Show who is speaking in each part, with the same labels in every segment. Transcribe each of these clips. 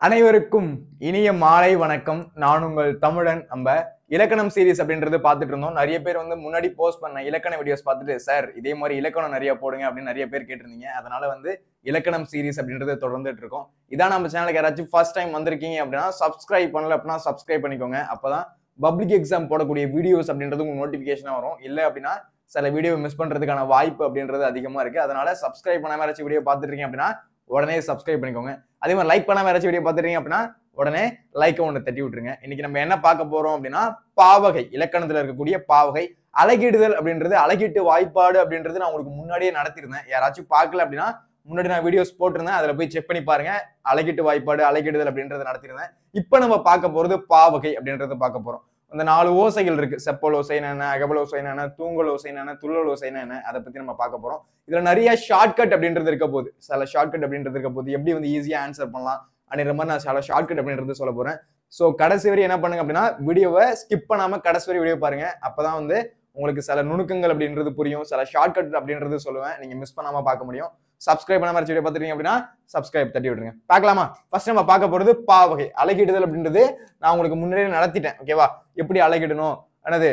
Speaker 1: அனைவருக்கும் இனிய மாலை வணக்கம். நான் உங்கள் தமிழன். நம்ம இலக்கணம் சீரிஸ் அப்படின்றது பார்த்துட்டு இருந்தோம். நிறைய பேர் வந்து முன்னாடி போஸ்ட் பண்ண இலக்கண வீடியோஸ் பார்த்துட்டு சார் இதே மாதிரி இலக்கணம் நிறைய போடுங்க அப்படின்னு நிறைய பேர் கேட்டிருந்தீங்க. அதனால வந்து இலக்கணம் சீரிஸ் அப்படின்றது தொடர்ந்துட்டு இருக்கோம். இதான் நம்ம சேனலுக்கு யாராச்சும் ஃபர்ஸ்ட் டைம் வந்திருக்கீங்க அப்படின்னா சப்ஸ்கிரைப் பண்ணல அப்படின்னா சப்ஸ்கிரைப் பண்ணிக்கோங்க. அப்பதான் பப்ளிக் எக்ஸாம் போடக்கூடிய வீடியோஸ் அப்படின்றது உங்களுக்கு நோட்டிபிகேஷனா வரும். இல்லை அப்படின்னா சில வீடியோ மிஸ் பண்றதுக்கான வாய்ப்பு அப்படின்றது அதிகமா இருக்கு. அதனால சப்ஸ்கிரைப் பண்ணாம யாராச்சும் வீடியோ பார்த்துட்டு இருக்கீங்க அப்படின்னா உடனே சப்ஸ்கிரைப் பண்ணிக்கோங்க. அதே மாதிரி லைக் பண்ணாம யாராச்சும் வீடியோ பார்த்துட்டீங்க அப்படின்னா உடனே லைக்கை ஒன்று தட்டி விட்டுருங்க. இன்னைக்கு நம்ம என்ன பார்க்க போறோம் அப்படின்னா பாவகை, இலக்கணத்துல இருக்கக்கூடிய பாவகை. அலகிடுதல் அப்படின்றது அலகிட்டு வாய்ப்பாடு அப்படின்றது நான் உங்களுக்கு முன்னாடியே நடத்திருந்தேன். யாராச்சும் பார்க்கல அப்படின்னா முன்னாடி நான் வீடியோஸ் போட்டிருந்தேன், அதுல போய் செக் பண்ணி பாருங்க. அலகிட்டு வாய்ப்பாடு அலகிடுதல் அப்படின்றத நடத்திருந்தேன். இப்ப நம்ம பார்க்க போறது பாவகை அப்படின்றத பார்க்க போறோம். அந்த 4 ஓசைகள் இருக்கு. செப்பல் ஓசைன்னு என்ன, அகவல் ஓசைன்னு என்ன, தூங்கல் ஓசைன்னு என்ன, துள்ளல் ஓசைன்னு என்ன, அதை பத்தி நம்ம பார்க்க போறோம். இதுல நிறைய ஷார்ட்கட் அப்படின்றது இருக்க போகுது. சில ஷார்ட்கட் அப்படின்றது இருக்க போகுது. எப்படி வந்து ஈஸியா ஆன்சர் பண்ணலாம் அப்படின்ற மாதிரி நான் சில ஷார்ட்கட் அப்படின்றது சொல்ல போறேன். ஸோ கடைசி வரை என்ன பண்ணுங்க அப்படின்னா வீடியோவை ஸ்கிப் பண்ணாம கடைசி வரை வீடியோ பாருங்க. அப்பதான் வந்து உங்களுக்கு சில நுணுக்கங்கள் அப்படின்றது புரியும். சில ஷார்ட்கட் அப்படின்றது சொல்லுவேன், நீங்க மிஸ் பண்ணாம பார்க்க முடியும். சப்ஸ்கிரைப் பண்ணாம வீடியோ பார்த்துட்டீங்க அப்படின்னா சப்ஸ்கிரைப் தட்டி விட்டுருங்க. பார்க்கலாமா? ஃபர்ஸ்ட் நம்ம பார்க்க போறது பாவகை. அலகிடுதல் அப்படின்றது நான் உங்களுக்கு முன்னாடியே நடத்திட்டேன். ஓகேவா? எப்படி அலகிடணும், என்னது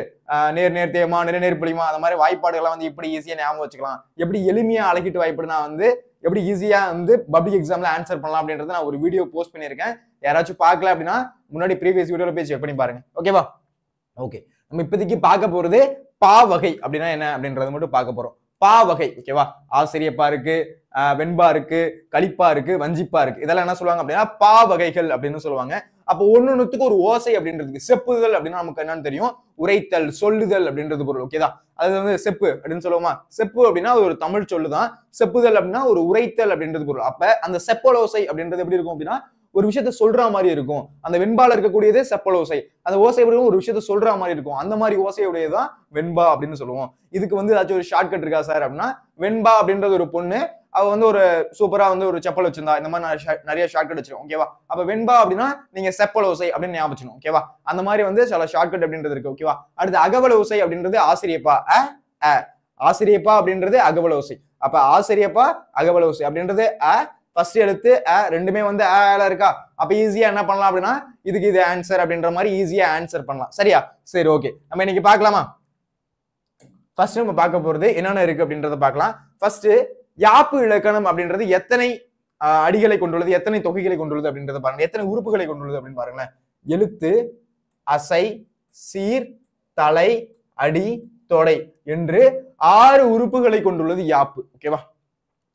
Speaker 1: நேர் நேர்த்தியமா நேர் புளியுமா, அந்த மாதிரி வாய்ப்பாடுகள்லாம் வந்து இப்படி ஈஸியா ஞாபகம் வச்சுக்கலாம். எப்படி எளிமையா அலகிட்டு வாய்ப்பாடு நான் வந்து எப்படி ஈஸியா வந்து பப்ளிக் எக்ஸாம்ல ஆன்சர் பண்ணலாம் அப்படின்றத நான் ஒரு வீடியோ போஸ்ட் பண்ணியிருக்கேன். யாராச்சும் பார்க்கல அப்படின்னா முன்னாடி ப்ரீவியஸ் வீடியோல போய் செக் பண்ணி பாருங்க. ஓகேவா? ஓகே, நம்ம இப்போதைக்கு பார்க்க போறது பாவகை அப்படின்னா என்ன அப்படின்றத மட்டும் பார்க்க போறோம். பாவகை, ஓகேவா? ஆசிரியப்பா இருக்கு, வெண்பா இருக்கு, களிப்பா இருக்கு, வஞ்சிப்பா இருக்கு. இதெல்லாம் என்ன சொல்லுவாங்க அப்படின்னா பாவகைகள் அப்படின்னு சொல்லுவாங்க. அப்போ ஒன்னொன்னுத்துக்கு ஒரு ஓசை அப்படின்றதுக்கு செப்புதல் அப்படின்னா நமக்கு என்னன்னு தெரியும், உரைத்தல், சொல்லுதல் அப்படின்றது பொருள். ஓகேதா? அது வந்து செப்பு அப்படின்னு சொல்லுவோமா? செப்பு அப்படின்னா ஒரு தமிழ் சொல்லுதான். செப்புதல் அப்படின்னா ஒரு உரைத்தல் அப்படின்றது பொருள். அப்ப அந்த செப்பல் ஓசை அப்படின்றது எப்படி இருக்கும் அப்படின்னா ஒரு விஷயத்த சொல்ற மாதிரி இருக்கும். அந்த வெண்பால இருக்கக்கூடியது செப்பல் ஓசை. அந்த ஓசை எப்படி ஒரு விஷயத்த சொல்ற மாதிரி இருக்கும். அந்த மாதிரி ஓசையுடையதான் வெண்பா அப்படின்னு சொல்லுவோம். இதுக்கு வந்து ஏதாச்சும் ஒரு ஷார்ட்கட் இருக்கா சார் அப்படின்னா, வெண்பா அப்படின்றது ஒரு பொண்ணு, அவ வந்து ஒரு சூப்பரா வந்து ஒரு செப்பல் வச்சிருந்தா. இந்த மாதிரி நிறைய ஷார்ட்கட் வச்சிருக்கோம். ஓகேவா? அப்ப வெண்பா அப்படின்னா நீங்க செப்பல் ஓசை அப்படின்னு ஞாபகம் வச்சுக்கணும். ஓகேவா? அந்த மாதிரி வந்து சில ஷார்ட்கட் அப்படின்றது இருக்கு. ஓகேவா? அடுத்து அகவல் ஓசை அப்படின்றது ஆசிரியப்பா. ஆசிரியப்பா அப்படின்றது அகவல் ஓசை. அப்ப ஆசிரியப்பா அகவல் ஓசை அப்படின்றது ஃபர்ஸ்ட் எழுத்து ரெண்டுமே வந்து இருக்கா? அப்ப ஈஸியா என்ன பண்ணலாம் அப்படின்னா இதுக்கு இது ஆன்சர் அப்படின்ற மாதிரி ஈஸியா ஆன்சர் பண்ணலாம். சரியா? சரி, ஓகே, நம்ம இன்னைக்கு பார்க்கலாமா? ஃபர்ஸ்ட் நம்ம பார்க்க போறது என்னென்ன இருக்கு அப்படின்றத பார்க்கலாம். ஃபர்ஸ்ட் யாப்பு இலக்கணம் அப்படின்றது எத்தனை அடிகளை கொண்டுள்ளது, எத்தனை தொகைகளை கொண்டுள்ளது அப்படின்றத பாருங்க. எத்தனை உறுப்புகளை கொண்டுள்ளது அப்படின்னு பாருங்களேன். எழுத்து, அசை, சீர், தலை, அடி, தொடை என்று 6 உறுப்புகளை கொண்டுள்ளது யாப்பு. ஓகேவா?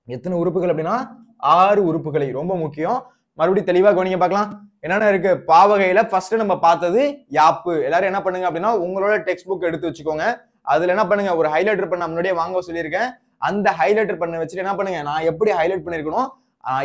Speaker 1: எத்தனை உறுப்புகள் அப்படின்னா 6 உறுப்புகளை. ரொம்ப முக்கியம், மறுபடியும் தெளிவா கவனிங்க பார்க்கலாம். என்னென்ன இருக்கு பாவகையில? ஃபர்ஸ்ட் நம்ம பார்த்தது யாப்பு. எல்லாரும் என்ன பண்ணுங்க அப்படின்னா உங்களோட டெக்ஸ்ட் புக் எடுத்து வச்சுக்கோங்க. அதுல என்ன பண்ணுங்க, ஒரு ஹைலைட்டர் பண்ண முன்னாடியே வாங்க சொல்லியிருக்கேன். அந்த ஹைலைட்டர் பண்ண வச்சுட்டு என்ன பண்ணுங்க, நான் எப்படி ஹைலைட் பண்ணிருக்கணும்,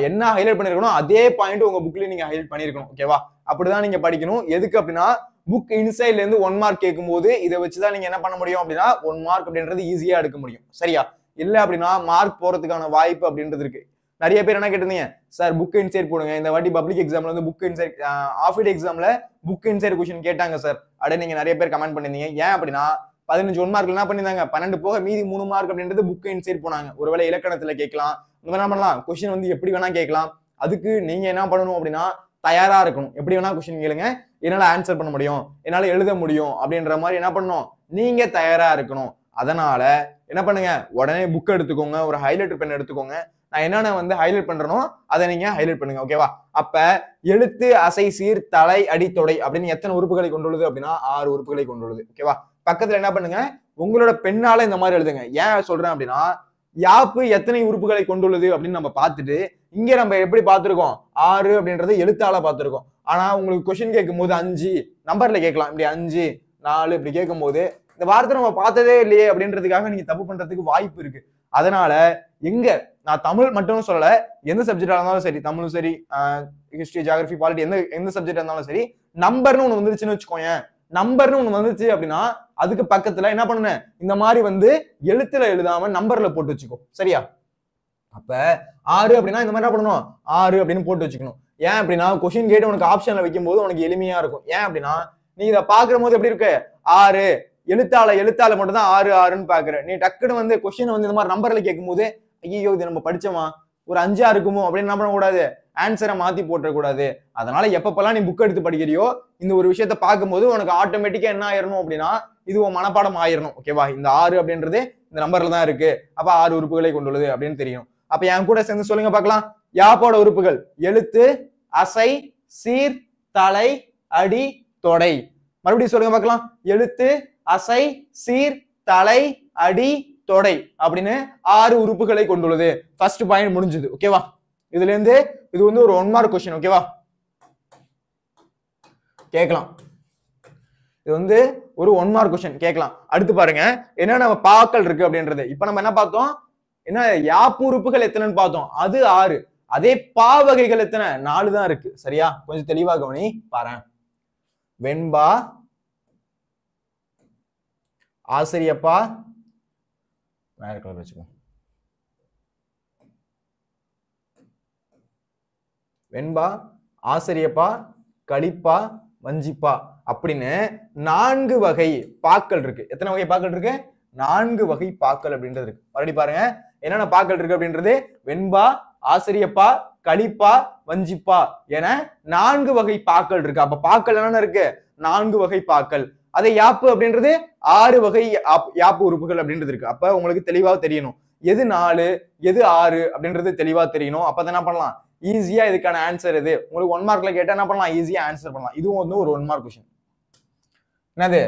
Speaker 1: என்ன ஹைலைட் பண்ணிருக்கணும் அதே பாயிண்ட் உங்க புக்ல நீங்க ஹைலைட் பண்ணிருக்கணும். ஓகேவா? அப்படிதான் நீங்க படிக்கணும். எதுக்கு அப்படின்னா புக் இன்சைட்ல இருந்து 1 மார்க் கேட்கும் போது இதை வச்சுதான் நீங்க என்ன பண்ண முடியும் அப்படின்னா 1 மார்க் அப்படின்றது ஈஸியா எடுக்க முடியும். சரியா? இல்ல அப்படின்னா மார்க் போறதுக்கான வாய்ப்பு அப்படின்றது இருக்கு. நிறைய பேர் என்ன கேட்டிருந்தீங்க, சார் புக் இன்சைட் போடுங்க, இந்த வாட்டி பப்ளிக் எக்ஸாம்ல வந்து புக் இன்சைட் ஆஃப் எக்ஸாம்ல புக் இன்சைட் கொஸ்டின் கேட்டாங்க சார் அப்படியே நீங்க நிறைய பேர் கமெண்ட் பண்ணிருந்தீங்க. ஏன் அப்படின்னா 15 1 மார்க் என்ன பண்ணிருந்தாங்க, 12 போக மீதி 3 மார்க் அப்படின்றது புக் இன்சைட் போனாங்க. ஒருவேளை இலக்கணத்துல கேட்கலாம், என்ன பண்ணலாம், கொஸ்டின் வந்து எப்படி வேணா கேட்கலாம். அதுக்கு நீங்க என்ன பண்ணணும் அப்படின்னா தயாரா இருக்கணும். எப்படி வேணா கொஸ்டின் கேளுங்க, என்னால ஆன்சர் பண்ண முடியும், என்னால எழுத முடியும் அப்படின்ற மாதிரி என்ன பண்ணணும், நீங்க தயாரா இருக்கணும். அதனால என்ன பண்ணுங்க, உடனே புக் எடுத்துக்கோங்க, ஒரு ஹைலைட்டர் பென் எடுத்துக்கோங்க. நான் என்னென்ன வந்து ஹைலைட் பண்றனோ அதை நீங்க ஹைலைட் பண்ணுங்க. ஓகேவா? அப்ப எழுத்து, அசை, சீர், தலை, அடி, தொடை அப்படின்னு எத்தனை உறுப்புகளை கொண்டுள்ளது அப்படின்னா 6 உறுப்புகளை கொண்டுள்ளது. ஓகேவா? பக்கத்துல என்ன பண்ணுங்க, உங்களோட பெண்ணால இந்த மாதிரி எழுதுங்க. ஏன் சொல்றேன் அப்படின்னா யாப்பு எத்தனை உறுப்புகளை கொண்டுள்ளது அப்படின்னு நம்ம பார்த்துட்டு இங்க நம்ம எப்படி பார்த்திருக்கோம் 6 அப்படின்றத எழுத்தால பார்த்திருக்கோம். ஆனா உங்களுக்கு கொஸ்டின் கேட்கும் போது 5 நம்பர்ல கேட்கலாம். இப்படி 5 4 இப்படி கேட்கும் போது இந்த வார்த்தை நம்ம பார்த்ததே இல்லையே அப்படின்றதுக்காக நீங்க தப்பு பண்றதுக்கு வாய்ப்பு இருக்கு. அதனால எங்க நான் தமிழ் மட்டும் சொல்லல, எந்த சப்ஜெக்டா இருந்தாலும் சரி, தமிழும் சரி, ஹிஸ்டரி, ஜியாகிரபி, பாலிட்டி, எந்த சப்ஜெக்டா இருந்தாலும் சரி, நம்பர்னு ஒண்ணு வந்துருச்சுன்னு வச்சுக்கோங்க. நம்பர்னு ஒண்ணு வந்துச்சு அப்படின்னா அதுக்கு பக்கத்துல என்ன பண்ணுங்க, இந்த மாதிரி வந்து எழுத்துல எழுதாம நம்பர்ல போட்டு வச்சுக்கோ. சரியா? அப்ப 6 அப்படின்னா இந்த மாதிரி என்ன பண்ணணும், 6 அப்படின்னு போட்டு வச்சுக்கணும். ஏன் அப்படின்னா கொஸ்டின் கேட்டு உனக்கு ஆப்ஷன்ல வைக்கும் போது உனக்கு எளிமையா இருக்கும். ஏன் அப்படின்னா நீ இதை பாக்குற போது எப்படி இருக்கு, 6 எழுத்தால மட்டும் தான் 6 6ன்னு பாக்குற. நீ டக்குன்னு வந்து கொஸ்டின் வந்து இந்த மாதிரி நம்பர்ல கேட்கும் போது ஐயோ இது நம்ம படிச்சோமா, ஒரு 5 இருக்குமோ அப்படின்னு என்ன பண்ணக்கூடாது, ஆன்சரை மாத்தி போட்டக்கூடாது. அதனால எப்பப்பெல்லாம் நீ புக் எடுத்து படிக்கிறியோ இந்த ஒரு விஷயத்த பார்க்கும்போது உனக்கு ஆட்டோமேட்டிக்கா என்ன ஆயிரணும் அப்படின்னா இது உன் மனப்பாடம் ஆயிரணும். ஓகேவா, இந்த 6 அப்படின்றது இந்த நம்பர்ல தான் இருக்கு, அப்ப 6 உறுப்புகளை கொண்டுள்ளது அப்படின்னு தெரியும். அப்ப என் கூட சேர்ந்து சொல்லுங்க பார்க்கலாம். யாப்போட உறுப்புகள் எழுத்து, அசை, சீர், தலை, அடி, தொடை. மறுபடியும் சொல்லுங்க பார்க்கலாம். எழுத்து, அசை, சீர், தலை, அடி, தொடை அப்படின்னு 6 உறுப்புகளை கொண்டுள்ளது. ஃபர்ஸ்ட் பாயிண்ட் முடிஞ்சது. ஓகேவா, இதுல இருந்து இது வந்து ஒரு 1 மார்க் கொஸ்டின். ஓகேவா, கேட்கலாம். இது வந்து ஒரு 1 மார்க் கொஸ்டின் கேட்கலாம். அடுத்து பாருங்க என்னென்ன பாக்கள் இருக்கு அப்படின்றது. இப்ப நம்ம என்ன பார்த்தோம், என்ன யாப்பு உறுப்புகள் எத்தனைன்னு பார்த்தோம், அது 6. அதே பா வகைகள் எத்தனை, 4 தான் இருக்கு. சரியா, கொஞ்சம் தெளிவா கவனி பாரு. வெண்பா, ஆசிரியப்பா, வேற கலர் வச்சுக்கோ, வெண்பா, ஆசிரியப்பா, கலிப்பா, வஞ்சிப்பா அப்படின்னு 4 வகை பாக்கள் இருக்கு. எத்தனை வகை பாக்கள் இருக்கு, 4 வகை பாக்கள் அப்படின்றது இருக்கு. மறுபடியும் பாருங்க என்னென்ன பாக்கள் இருக்கு அப்படின்றது. வெண்பா, ஆசிரியப்பா, கலிப்பா, வஞ்சிப்பா என 4 வகை பாக்கள் இருக்கு. அப்ப பாக்கள் என்னென்ன இருக்கு, 4 வகை பாக்கள். அதே யாப்பு அப்படின்றது 6 வகை யாப்பு உறுப்புகள் அப்படின்றது இருக்கு. அப்ப உங்களுக்கு தெளிவா தெரியணும் எது 4 எது 6 அப்படின்றது தெளிவா தெரியணும். அப்ப என்ன பண்ணலாம், ஈஸியா இதுக்கான ஆன்சர் இது உங்களுக்கு 1 மார்க்ல கேட்டா என்ன பண்ணலாம், ஈஸியா ஆன்சர் பண்ணலாம். இதுவும் வந்து ஒரு 1 மார்க் கொஸ்டின். என்னது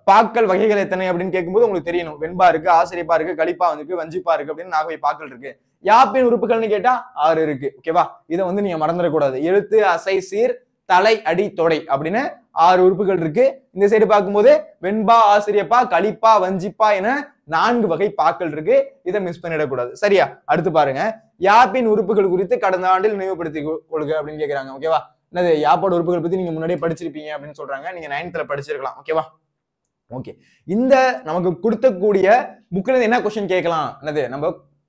Speaker 1: பாக்கள் வகைகள் எத்தனை அப்படின்னு கேட்கும்போது உங்களுக்கு தெரியணும். வெண்பா இருக்கு, ஆசிரியப்பா இருக்கு, கலிப்பா இருக்கு, வஞ்சிப்பா இருக்கு அப்படின்னு 4 வகை பாக்கள் இருக்கு. யாப்பின் உறுப்புகள்னு கேட்டா 6 இருக்கு. ஓகேவா, இதை வந்து நீங்க மறந்துடக்கூடாது. எழுத்து, அசை, சீர், தலை, அடி, தொடை அப்படின்னு 6 உறுப்புகள் இருக்கு. இந்த சைடு பார்க்கும்போது வெண்பா, ஆசிரியப்பா, கலிப்பா, வஞ்சிப்பா என 4 வகை பாக்கள் இருக்கு. இதை மிஸ் பண்ணிடக்கூடாது. சரியா, அடுத்து பாருங்க. யாப்பின் உறுப்புகள் குறித்து கடந்த ஆண்டில் நினைவுபடுத்தி கொள்க அப்படின்னு கேட்கிறாங்க. ஓகேவா, என்னது யாப்போட உறுப்புகள் பத்தி நீங்க முன்னாடியே படிச்சிருப்பீங்க அப்படின்னு சொல்றாங்க. நீங்க 9th படிச்சிருக்கலாம். ஓகேவா, ஓகே. இந்த நமக்கு கொடுத்தக்கூடிய புக்ல இருந்து என்ன கொஸ்டின் கேட்கலாம், என்னது நம்ம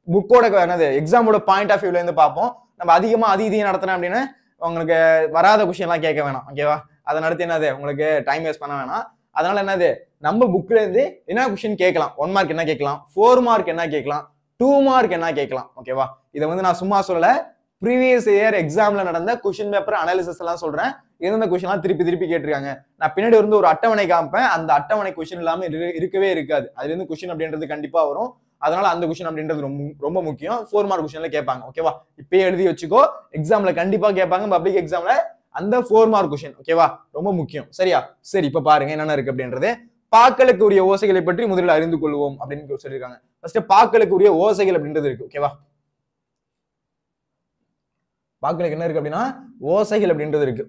Speaker 1: புக்கோட என்னது எக்ஸாமோட பாயிண்ட் ஆஃப் வியூல இருந்து பார்ப்போம். நம்ம அதிகமா அதிகம் நடத்தினோம் அப்படின்னு உங்களுக்கு வராத கொஸ்டின் எல்லாம் கேட்க வேணாம். ஓகேவா, அதை நடத்தி என்னது உங்களுக்கு டைம் வேஸ்ட் பண்ண வேணாம். அதனால என்னது நம்ம புக்ல இருந்து என்ன கொஸ்டின் கேட்கலாம், 1 மார்க் என்ன கேட்கலாம், 4 மார்க் என்ன கேட்கலாம், 2 மார்க் என்ன கேட்கலாம். ஓகேவா, இதை வந்து நான் சும்மா சொல்லல, ப்ரீவியஸ் இயர் எக்ஸாம்ல நடந்த கொஸ்டின் பேப்பர் அனாலிசிஸ் எல்லாம் சொல்றேன். எந்தெந்த கொஸ்டின் எல்லாம் திருப்பி திருப்பி கேட்டிருக்காங்க. நான் பின்னாடி வந்து ஒரு அட்டவணை காமிப்பேன். அந்த அட்டவணை கொஸ்டின் இல்லாம இருக்கவே இருக்காது. அதுல இருந்து கொஸ்டின் அப்படின்றது கண்டிப்பா வரும். அதனால அந்த கொஸ்டின் அப்படின்றது ரொம்ப முக்கியம். 4 மார்க் கொஸ்டின்ல கேட்பாங்க. ஓகேவா, இப்பயே எழுதி வச்சுக்கோ, எக்ஸாம்ல கண்டிப்பா கேட்பாங்க. பப்ளிக் எக்ஸாம்ல அந்த 4 மார்க் கொஸ்டின். ஓகேவா, ரொம்ப முக்கியம். சரியா, சரி இப்ப பாருங்க என்னென்ன இருக்கு அப்படின்றது. பாக்களுக்கு உரிய ஓசைகளை பற்றி முதலில் அறிந்து கொள்வோம் அப்படின்னு சொல்லியிருக்காங்க. ஃபர்ஸ்ட் பாக்களுக்கு உரிய ஓசைகள் அப்படின்றது இருக்கு. ஓகேவா, பாக்களுக்கு என்ன இருக்கு அப்படின்னா ஓசைகள் அப்படின்றது இருக்கு.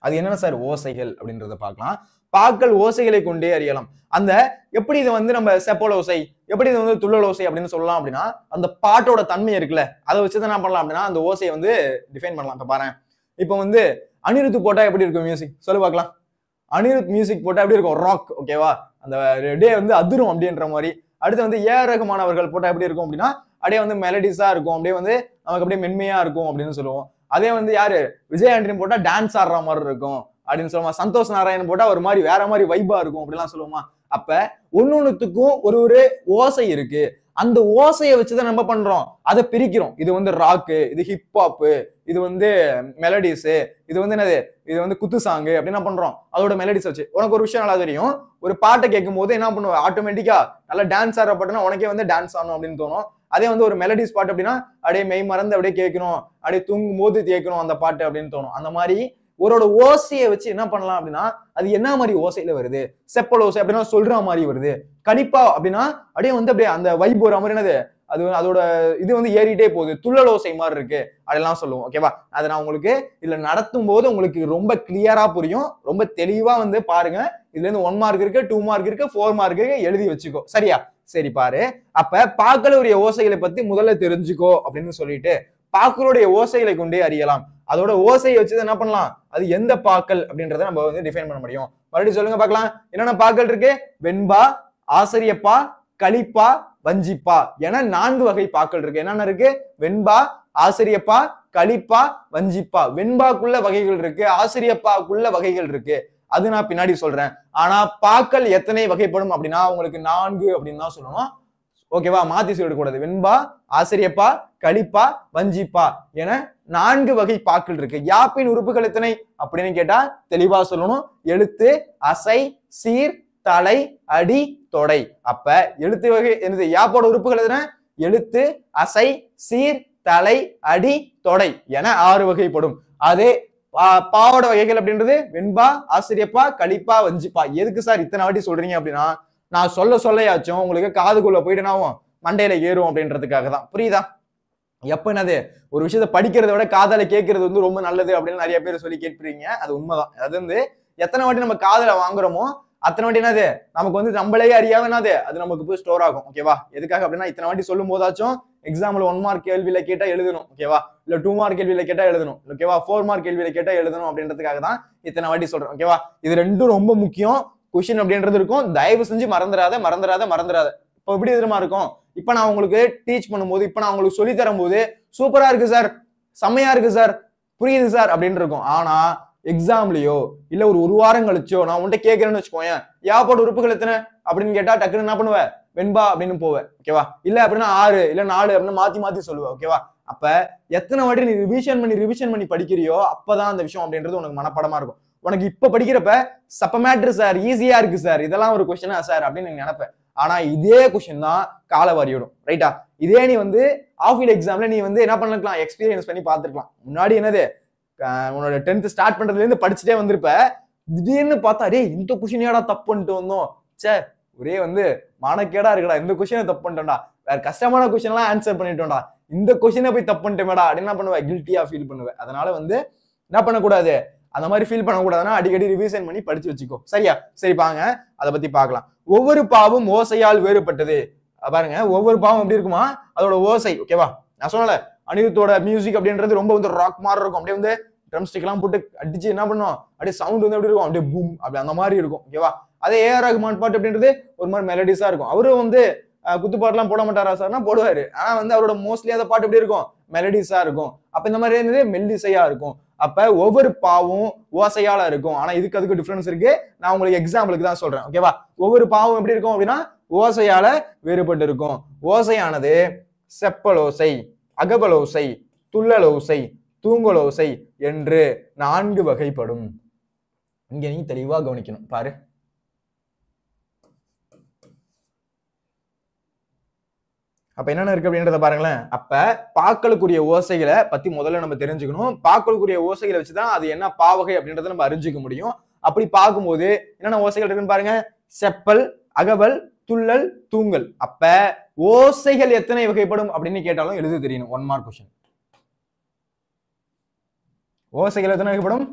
Speaker 1: அது என்னென்ன சார் ஓசைகள் அப்படின்றத பார்க்கலாம். பாக்கள் ஓசைகளை கொண்டே அறியலாம். அந்த எப்படி இதை வந்து நம்ம செப்பல் ஓசை, எப்படி இது வந்து துள்ளல் ஓசை அப்படின்னு சொல்லலாம் அப்படின்னா அந்த பாட்டோட தன்மை இருக்குல்ல, அதை வச்சுதான் என்ன பண்ணலாம் அப்படின்னா அந்த ஓசையை வந்து டிஃபைன் பண்ணலாம். இப்ப பாரு, இப்ப வந்து அனிருத் போட்டா எப்படி இருக்கும் மியூசிக் சொல்லு பார்க்கலாம். அனிருத் மியூசிக் போட்டா எப்படி இருக்கும், ராக். ஓகேவா, அந்த டே வந்து அதிரும் அப்படின்ற மாதிரி. அடுத்து வந்து ஏஆர் ரஹ்மான் அவர்கள் போட்டா எப்படி இருக்கும் அப்படின்னா அப்படியே வந்து மெலடிஸா இருக்கும், அப்படியே வந்து நமக்கு அப்படியே மென்மையா இருக்கும் அப்படின்னு சொல்லுவோம். அதே வந்து யாரு விஜய் ஆண்டனி போட்டா டான்ஸ் ஆடுற மாதிரி இருக்கும் அப்படின்னு சொல்லுவோமா. சந்தோஷ் நாராயணன் போட்டா ஒரு மாதிரி வேற மாதிரி வைபா இருக்கும் அப்படிலாம் சொல்லுவோமா. அப்ப ஒன்னொன்னுத்துக்கும் ஒரு ஒரு ஓசை இருக்கு. அந்த ஓசையை வச்சுதான் நம்ம பண்றோம், அதை பிரிக்கிறோம். இது வந்து ராக்கு, இது ஹிப்ஹாப்பு, இது வந்து மெலடிஸ், இது வந்து என்னது, இது வந்து குத்து சாங்கு அப்படின்னு பண்றோம். அதோட மெலடிஸ் வச்சு உனக்கு ஒரு விஷயம் நல்லா தெரியும். ஒரு பாட்டை கேட்கும் போது என்ன பண்ணுவோம், ஆட்டோமேட்டிக்கா நல்லா டான்ஸ் ஆடுற பாட்டுனா உனக்கே வந்து டான்ஸ் ஆடணும் அப்படின்னு தோணும். அதே வந்து ஒரு மெலடிஸ் பாட்டு அப்படின்னா அப்படியே மெய் மறந்து அப்படியே கேட்கணும், அப்படியே தூங்கும் போது கேட்கணும் அந்த பாட்டு அப்படின்னு தோணும். அந்த மாதிரி ஒருவோட ஓசையை வச்சு என்ன பண்ணலாம் அப்படின்னா அது என்ன மாதிரி ஓசையில வருது, செப்பல் ஓசை அப்படின்னா சொல்ற மாதிரி வருது, கலிப்பா அப்படின்னா அப்படியே வந்து அப்படியே அந்த வைப் வர மாதிரி என்னது அது அதோட இது வந்து ஏறிட்டே போகுது, துள்ளல் ஓசை மாதிரி இருக்கு அதெல்லாம் சொல்லுவோம். ஓகேவா, அதை நான் உங்களுக்கு இதுல நடத்தும் போது உங்களுக்கு ரொம்ப கிளியரா புரியும். ரொம்ப தெளிவா வந்து பாருங்க. இதுல இருந்து 1 மார்க் இருக்கு, 2 மார்க் இருக்கு, 4 மார்க் இருக்கு, எழுதி வச்சுக்கோ. சரியா, சரி பாரு. அப்ப பாக்களுடைய ஓசைகளை பத்தி முதல்ல தெரிஞ்சுக்கோ அப்படின்னு சொல்லிட்டு பாக்களுடைய ஓசைகளை கொண்டே அறியலாம். அதோட ஓசையை வச்சு என்ன பண்ணலாம், அது எந்த பாக்கள் அப்படின்றத நம்ம வந்து டிஃபைன் பண்ண முடியும். மறுபடியும் சொல்லுங்க பார்க்கலாம். என்னென்ன பாக்கள் இருக்கு, வெண்பா, ஆசிரியப்பா, கலிப்பா, வஞ்சிப்பா என 4 வகை பாக்கள் இருக்கு. என்னென்ன இருக்கு, வெண்பா, ஆசிரியப்பா, கலிப்பா, வஞ்சிப்பா. வெண்பாக்குள்ள வகைகள் இருக்கு, ஆசிரியப்பாக்குள்ள வகைகள் இருக்கு. அது நான் பின்னாடி சொல்றேன். ஆனா பாக்கள் எத்தனை வகைப்படும் அப்படின்னா உங்களுக்கு 4 அப்படின்னு தான் சொல்லணும். ஓகேவா, மாத்தி சொல்லிடக்கூடாது. வெண்பா, ஆசிரியப்பா, கலிப்பா, வஞ்சிப்பா என 4 வகை பாக்கள் இருக்கு. யாப்பின் உறுப்புகள் எத்தனை அப்படின்னு கேட்டா தெளிவா சொல்லணும். எழுத்து, அசை, சீர், தலை, அடி, தொடை. அப்ப எழுத்து வகை என்னது, யாப்போட உறுப்புகள் எத்தனை? எழுத்து, அசை, சீர், தலை, அடி, தொடை என 6 வகைப்படும். அதே பாவோட வகைகள் அப்படின்றது வெண்பா, ஆசிரியப்பா, கலிப்பா, வஞ்சிப்பா. எதுக்கு சார் இத்தனை வாட்டி சொல்றீங்க அப்படின்னா, நான் சொல்லையாச்சும் உங்களுக்கு காதுக்குள்ள போயிட்டு மண்டையில ஏறும் அப்படின்றதுக்காக தான். புரியுதா? எப்ப என்னது, ஒரு விஷயத்த படிக்கிறத விட காதால கேட்கறது வந்து ரொம்ப நல்லது அப்படின்னு நிறைய பேர் சொல்லி கேட்பீங்க. அது உண்மைதான். அது வந்து எத்தனை வாட்டி நம்ம காதுல வாங்குறோமோ அத்தனை வாட்டி என்னது நமக்கு வந்து நம்மளே அறியாம என்னது அது நமக்கு போய் ஸ்டோர் ஆகும். ஓகேவா? எதுக்காக அப்படின்னா, இத்தனை வாட்டி சொல்லும் போதாச்சும் எக்ஸாம்பிள் 1 மார்க் கேள்வியில கேட்டா எழுதணும். ஓகேவா? இல்ல 2 மார்க் கேள்வியில கேட்டா எழுதணும். ஓகேவா? 4 மார்க் கேள்வியில கேட்டா எழுதணும் அப்படின்றதுக்காக தான் இத்தனை வாட்டி சொல்றேன். ஓகேவா? இது ரெண்டும் ரொம்ப முக்கியம். கொஸ்டின் அப்படின்றது இருக்கும். தயவு செஞ்சு மறந்துடாத. இப்போ எப்படி தெரியுமா இருக்கும், இப்ப நான் உங்களுக்கு டீச் பண்ணும்போது, இப்ப நான் உங்களுக்கு சொல்லி தரும் போது சூப்பரா இருக்கு சார், செம்மையா இருக்கு சார், புரியுது சார் அப்படின்னு இருக்கும். ஆனா எக்ஸாம்லயோ இல்ல ஒரு வாரம் கழிச்சோ நான் உன்கிட்ட கேட்கிறேன்னு வச்சுக்கோங்க, யாப்போட உறுப்புகள் எத்தனை அப்படின்னு கேட்டா டக்குன்னு என்ன பண்ணுவேன், வெண்பா அப்படின்னு போவேன். ஓகேவா? இல்ல அப்படின்னா 6 இல்ல 4 அப்படின்னு மாத்தி சொல்லுவேன். ஓகேவா? அப்ப எத்தனை வாட்டி நீ ரிவிஷன் பண்ணி படிக்கிறியோ அப்பதான் அந்த விஷயம் அப்படின்றது உனக்கு மனப்படமா இருக்கும். உனக்கு இப்ப படிக்கிறப்ப சப்ப மேட்ரு சார், ஈஸியா இருக்கு சார், இதெல்லாம் ஒரு கொஸ்டினா சார் அப்படின்னு நீங்க நினைப்பேன். ஆனா இதே கொஸ்டின் தான் காலவாரியோடும். ரைட்டா? இதே நீ வந்து ஆஃப் இயர் எக்ஸாம்ல நீ வந்து என்ன பண்ணிருக்கலாம், எக்ஸ்பீரியன்ஸ் பண்ணி பார்த்துருக்கலாம். முன்னாடி என்னது உன்னோட 10th ஸ்டார்ட் பண்றதுல இருந்து படிச்சுட்டே வந்திருப்ப. திடீர்னு பார்த்தா டேய் இந்த கொஸ்டினேடா தப்பு பண்ணிட்டு வந்தோம், சே ஒரே வந்து மானக்கேடா இருக்குடா, இந்த கொஸ்டினை தப்பு பண்ணிட்டோம்டா, வேற கஷ்டமான கொஸ்டின் எல்லாம் ஆன்சர் பண்ணிட்டோம்டா, இந்த கொஸ்டினை போய் தப்பு பண்ணிட்டேமேடா அப்படின்னு என்ன பண்ணுவேன், கில்ட்டியா ஃபீல் பண்ணுவேன். அதனால வந்து என்ன பண்ணக்கூடாது, அந்த மாதிரி ஃபீல் பண்ணக்கூடாதுன்னா அடிக்கடி ரிவிஷன் பண்ணி படிச்சு வச்சுக்கோ. சரியா? சரி பாங்க, அதை பத்தி பார்க்கலாம். ஒவ்வொரு பாவும் ஓசையால் வேறுபட்டது. பாருங்க, ஒவ்வொரு பாவும் எப்படி இருக்குமா, அதோட ஓசை. ஓகேவா? நான் சொன்னல அனிருத்தோட மியூசிக் அப்படின்றது ரொம்ப வந்து ராக் மாதிரி இருக்கும். அப்படியே வந்து ட்ரம் ஸ்டிக் எல்லாம் போட்டு அடிச்சு என்ன பண்ணும், அப்படியே சவுண்ட் வந்து எப்படி இருக்கும், அப்படியே பூம் அப்படி அந்த மாதிரி இருக்கும். ஓகேவா? அதே ஏஆர் ரஹ்மான் பாட்டு அப்படின்றது ஒரு மாதிரி மெலடிஸா இருக்கும். அவரும் வந்து குத்துப்பாட்டு எல்லாம் போட மாட்டாரா சார்னா போடுவாரு. ஆனா வந்து அவரோட மோஸ்ட்லி அந்த பாட்டு எப்படி இருக்கும், மெலடிஸா இருக்கும். அப்ப இந்த மாதிரி இருந்தது மெல்லிசையா இருக்கும். அப்ப ஒவ்வொரு பாவும் ஓசையால இருக்கும். ஆனா இதுக்கு அதுக்கு டிஃபரன்ஸ் இருக்கு. நான் உங்களுக்கு எக்ஸாம்பிளுக்கு தான் சொல்றேன். ஓகேவா? ஒவ்வொரு பாவும் எப்படி இருக்கும் அப்படின்னா ஓசையால வேறுபட்டு இருக்கும். ஓசையானது செப்பலோசை, அகபலோசை, துள்ளலோசை, தூங்கலோசை என்று 4 வகைப்படும். இங்க நீ தெளிவா கவனிக்கணும். பாரு, அப்ப என்னென்ன இருக்கு அப்படின்றத பாருங்களேன். அப்ப பாக்களுக்குரிய ஓசைகளை பத்தி முதல்ல நம்ம தெரிஞ்சுக்கணும். பாக்களுக்குரிய ஓசைகளை வச்சுதான் அது என்ன பாவகை அப்படின்றத நம்ம அறிஞ்சிக்க முடியும். அப்படி பார்க்கும்போது என்னென்ன ஓசைகள் இருக்குன்னு பாருங்க. செப்பல், அகவல், துள்ளல், தூங்கல். அப்ப ஓசைகள் எத்தனை வகைப்படும் அப்படின்னு கேட்டாலும் எழுத தெரியணும். 1 மார்க் கொஸ்டின். ஓசைகள் எத்தனை வகைப்படும்?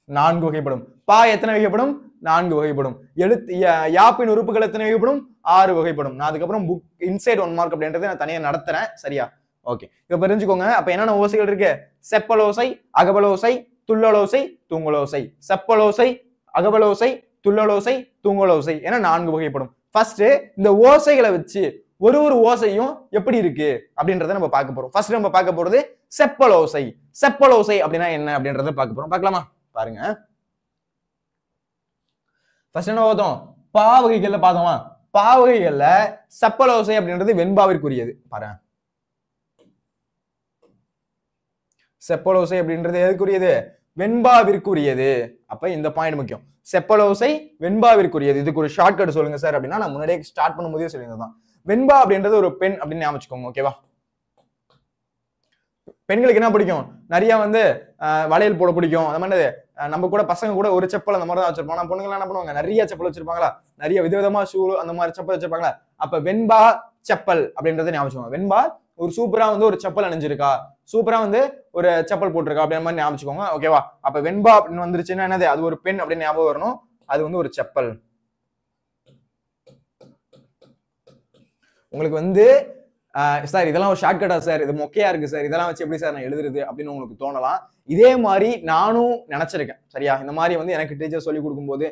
Speaker 1: 4 வகைப்படும். பா எத்தனை வகைப்படும்? 4 வகைப்படும். எழுத்து யாப்பின் உறுப்புகள் எத்தனை வகைப்படும்? 6 வகைப்படும். நான் அதுக்கப்புறம் புக் இன்சைட் 1 மார்க் அப்படின்றத நான் தனியா நடத்துறேன். சரியா? ஓகே, இப்ப தெரிஞ்சுக்கோங்க. அப்ப என்னென்ன ஓசைகள் இருக்கு? செப்பலோசை, அகவலோசை, துள்ளலோசை, தூங்கலோசை. செப்பலோசை, அகவலோசை, துள்ளலோசை, தூங்கலோசை என 4 வகைப்படும். ஃபர்ஸ்ட் இந்த ஓசைகளை வச்சு ஒரு ஓசையும் எப்படி இருக்கு அப்படின்றத நம்ம பார்க்க போறோம். ஃபர்ஸ்ட் நம்ம பார்க்க போறது செப்பலோசை. செப்பலோசை அப்படின்னா என்ன அப்படின்றத பார்க்க போறோம். பார்க்கலாமா? பாருங்க, ஃபர்ஸ்ட் என்ன பார்த்தோம்? பாவகைகள்ல பார்த்தோமா? பாவகைகள்ல செப்பலோசை அப்படின்றது வெண்பாவிற்குரியது. பாருங்க, செப்பலோசை அப்படின்றது எதுக்குரியது? வெண்பாவிற்குரியது. அப்ப இந்த பாயிண்ட் முக்கியம். செப்பலோசை வெண்பாவிற்குரியது. இதுக்கு ஒரு ஷார்ட்கட் சொல்லுங்க சார் அப்படின்னா நான் முன்னாடியே ஸ்டார்ட் பண்ணும்போதே சொல்லியிருந்தேன். வெண்பா அப்படின்றது ஒரு பெண் அப்படின்னு ஞாபகம் வச்சுக்கோங்க. ஓகேவா? பெண்களுக்கு என்ன பிடிக்கும்? நிறைய வந்து வளையல் போட பிடிக்கும். அந்த மாதிரி நம்ம கூட பசங்க கூட ஒரு செப்பல் அந்த மாதிரி தான் வச்சிருப்போம். ஆனா பொண்ணுங்க என்ன பண்ணுவாங்க, நிறைய செப்பல் வச்சிருப்பாங்களா, நிறைய விதவிதமா ஷூ அந்த மாதிரி செப்பல் வச்சிருப்பாங்களா. அப்ப வெண்பா செப்பல் அப்படின்றத ஞாபகம் வச்சுக்கோங்க. வெண்பா ஒரு சூப்பரா வந்து ஒரு செப்பல் அணிஞ்சிருக்கா, சூப்பரா வந்து ஒரு செப்பல் போட்டிருக்கா அப்படின்ற மாதிரி ஞாபகம் வச்சுக்கோங்க. ஓகேவா? அப்ப வெண்பா அப்படின்னு வந்துருச்சுன்னா என்னது, அது ஒரு பெண் அப்படின்னு ஞாபகம் வரணும். அது வந்து ஒரு செப்பல். உங்களுக்கு வந்து சார் இதெல்லாம் ஒரு ஷார்ட்கட்டா சார், இது மொக்கையா இருக்கு சார், இதெல்லாம் வச்சு எப்படி சார் நான் எழுதுறது அப்படின்னு உங்களுக்கு தோணலாம். இதே மாதிரி நானும் நினைச்சிருக்கேன். சரியா? இந்த மாதிரி வந்து எனக்கு டீச்சர் சொல்லி கொடுக்கும்போது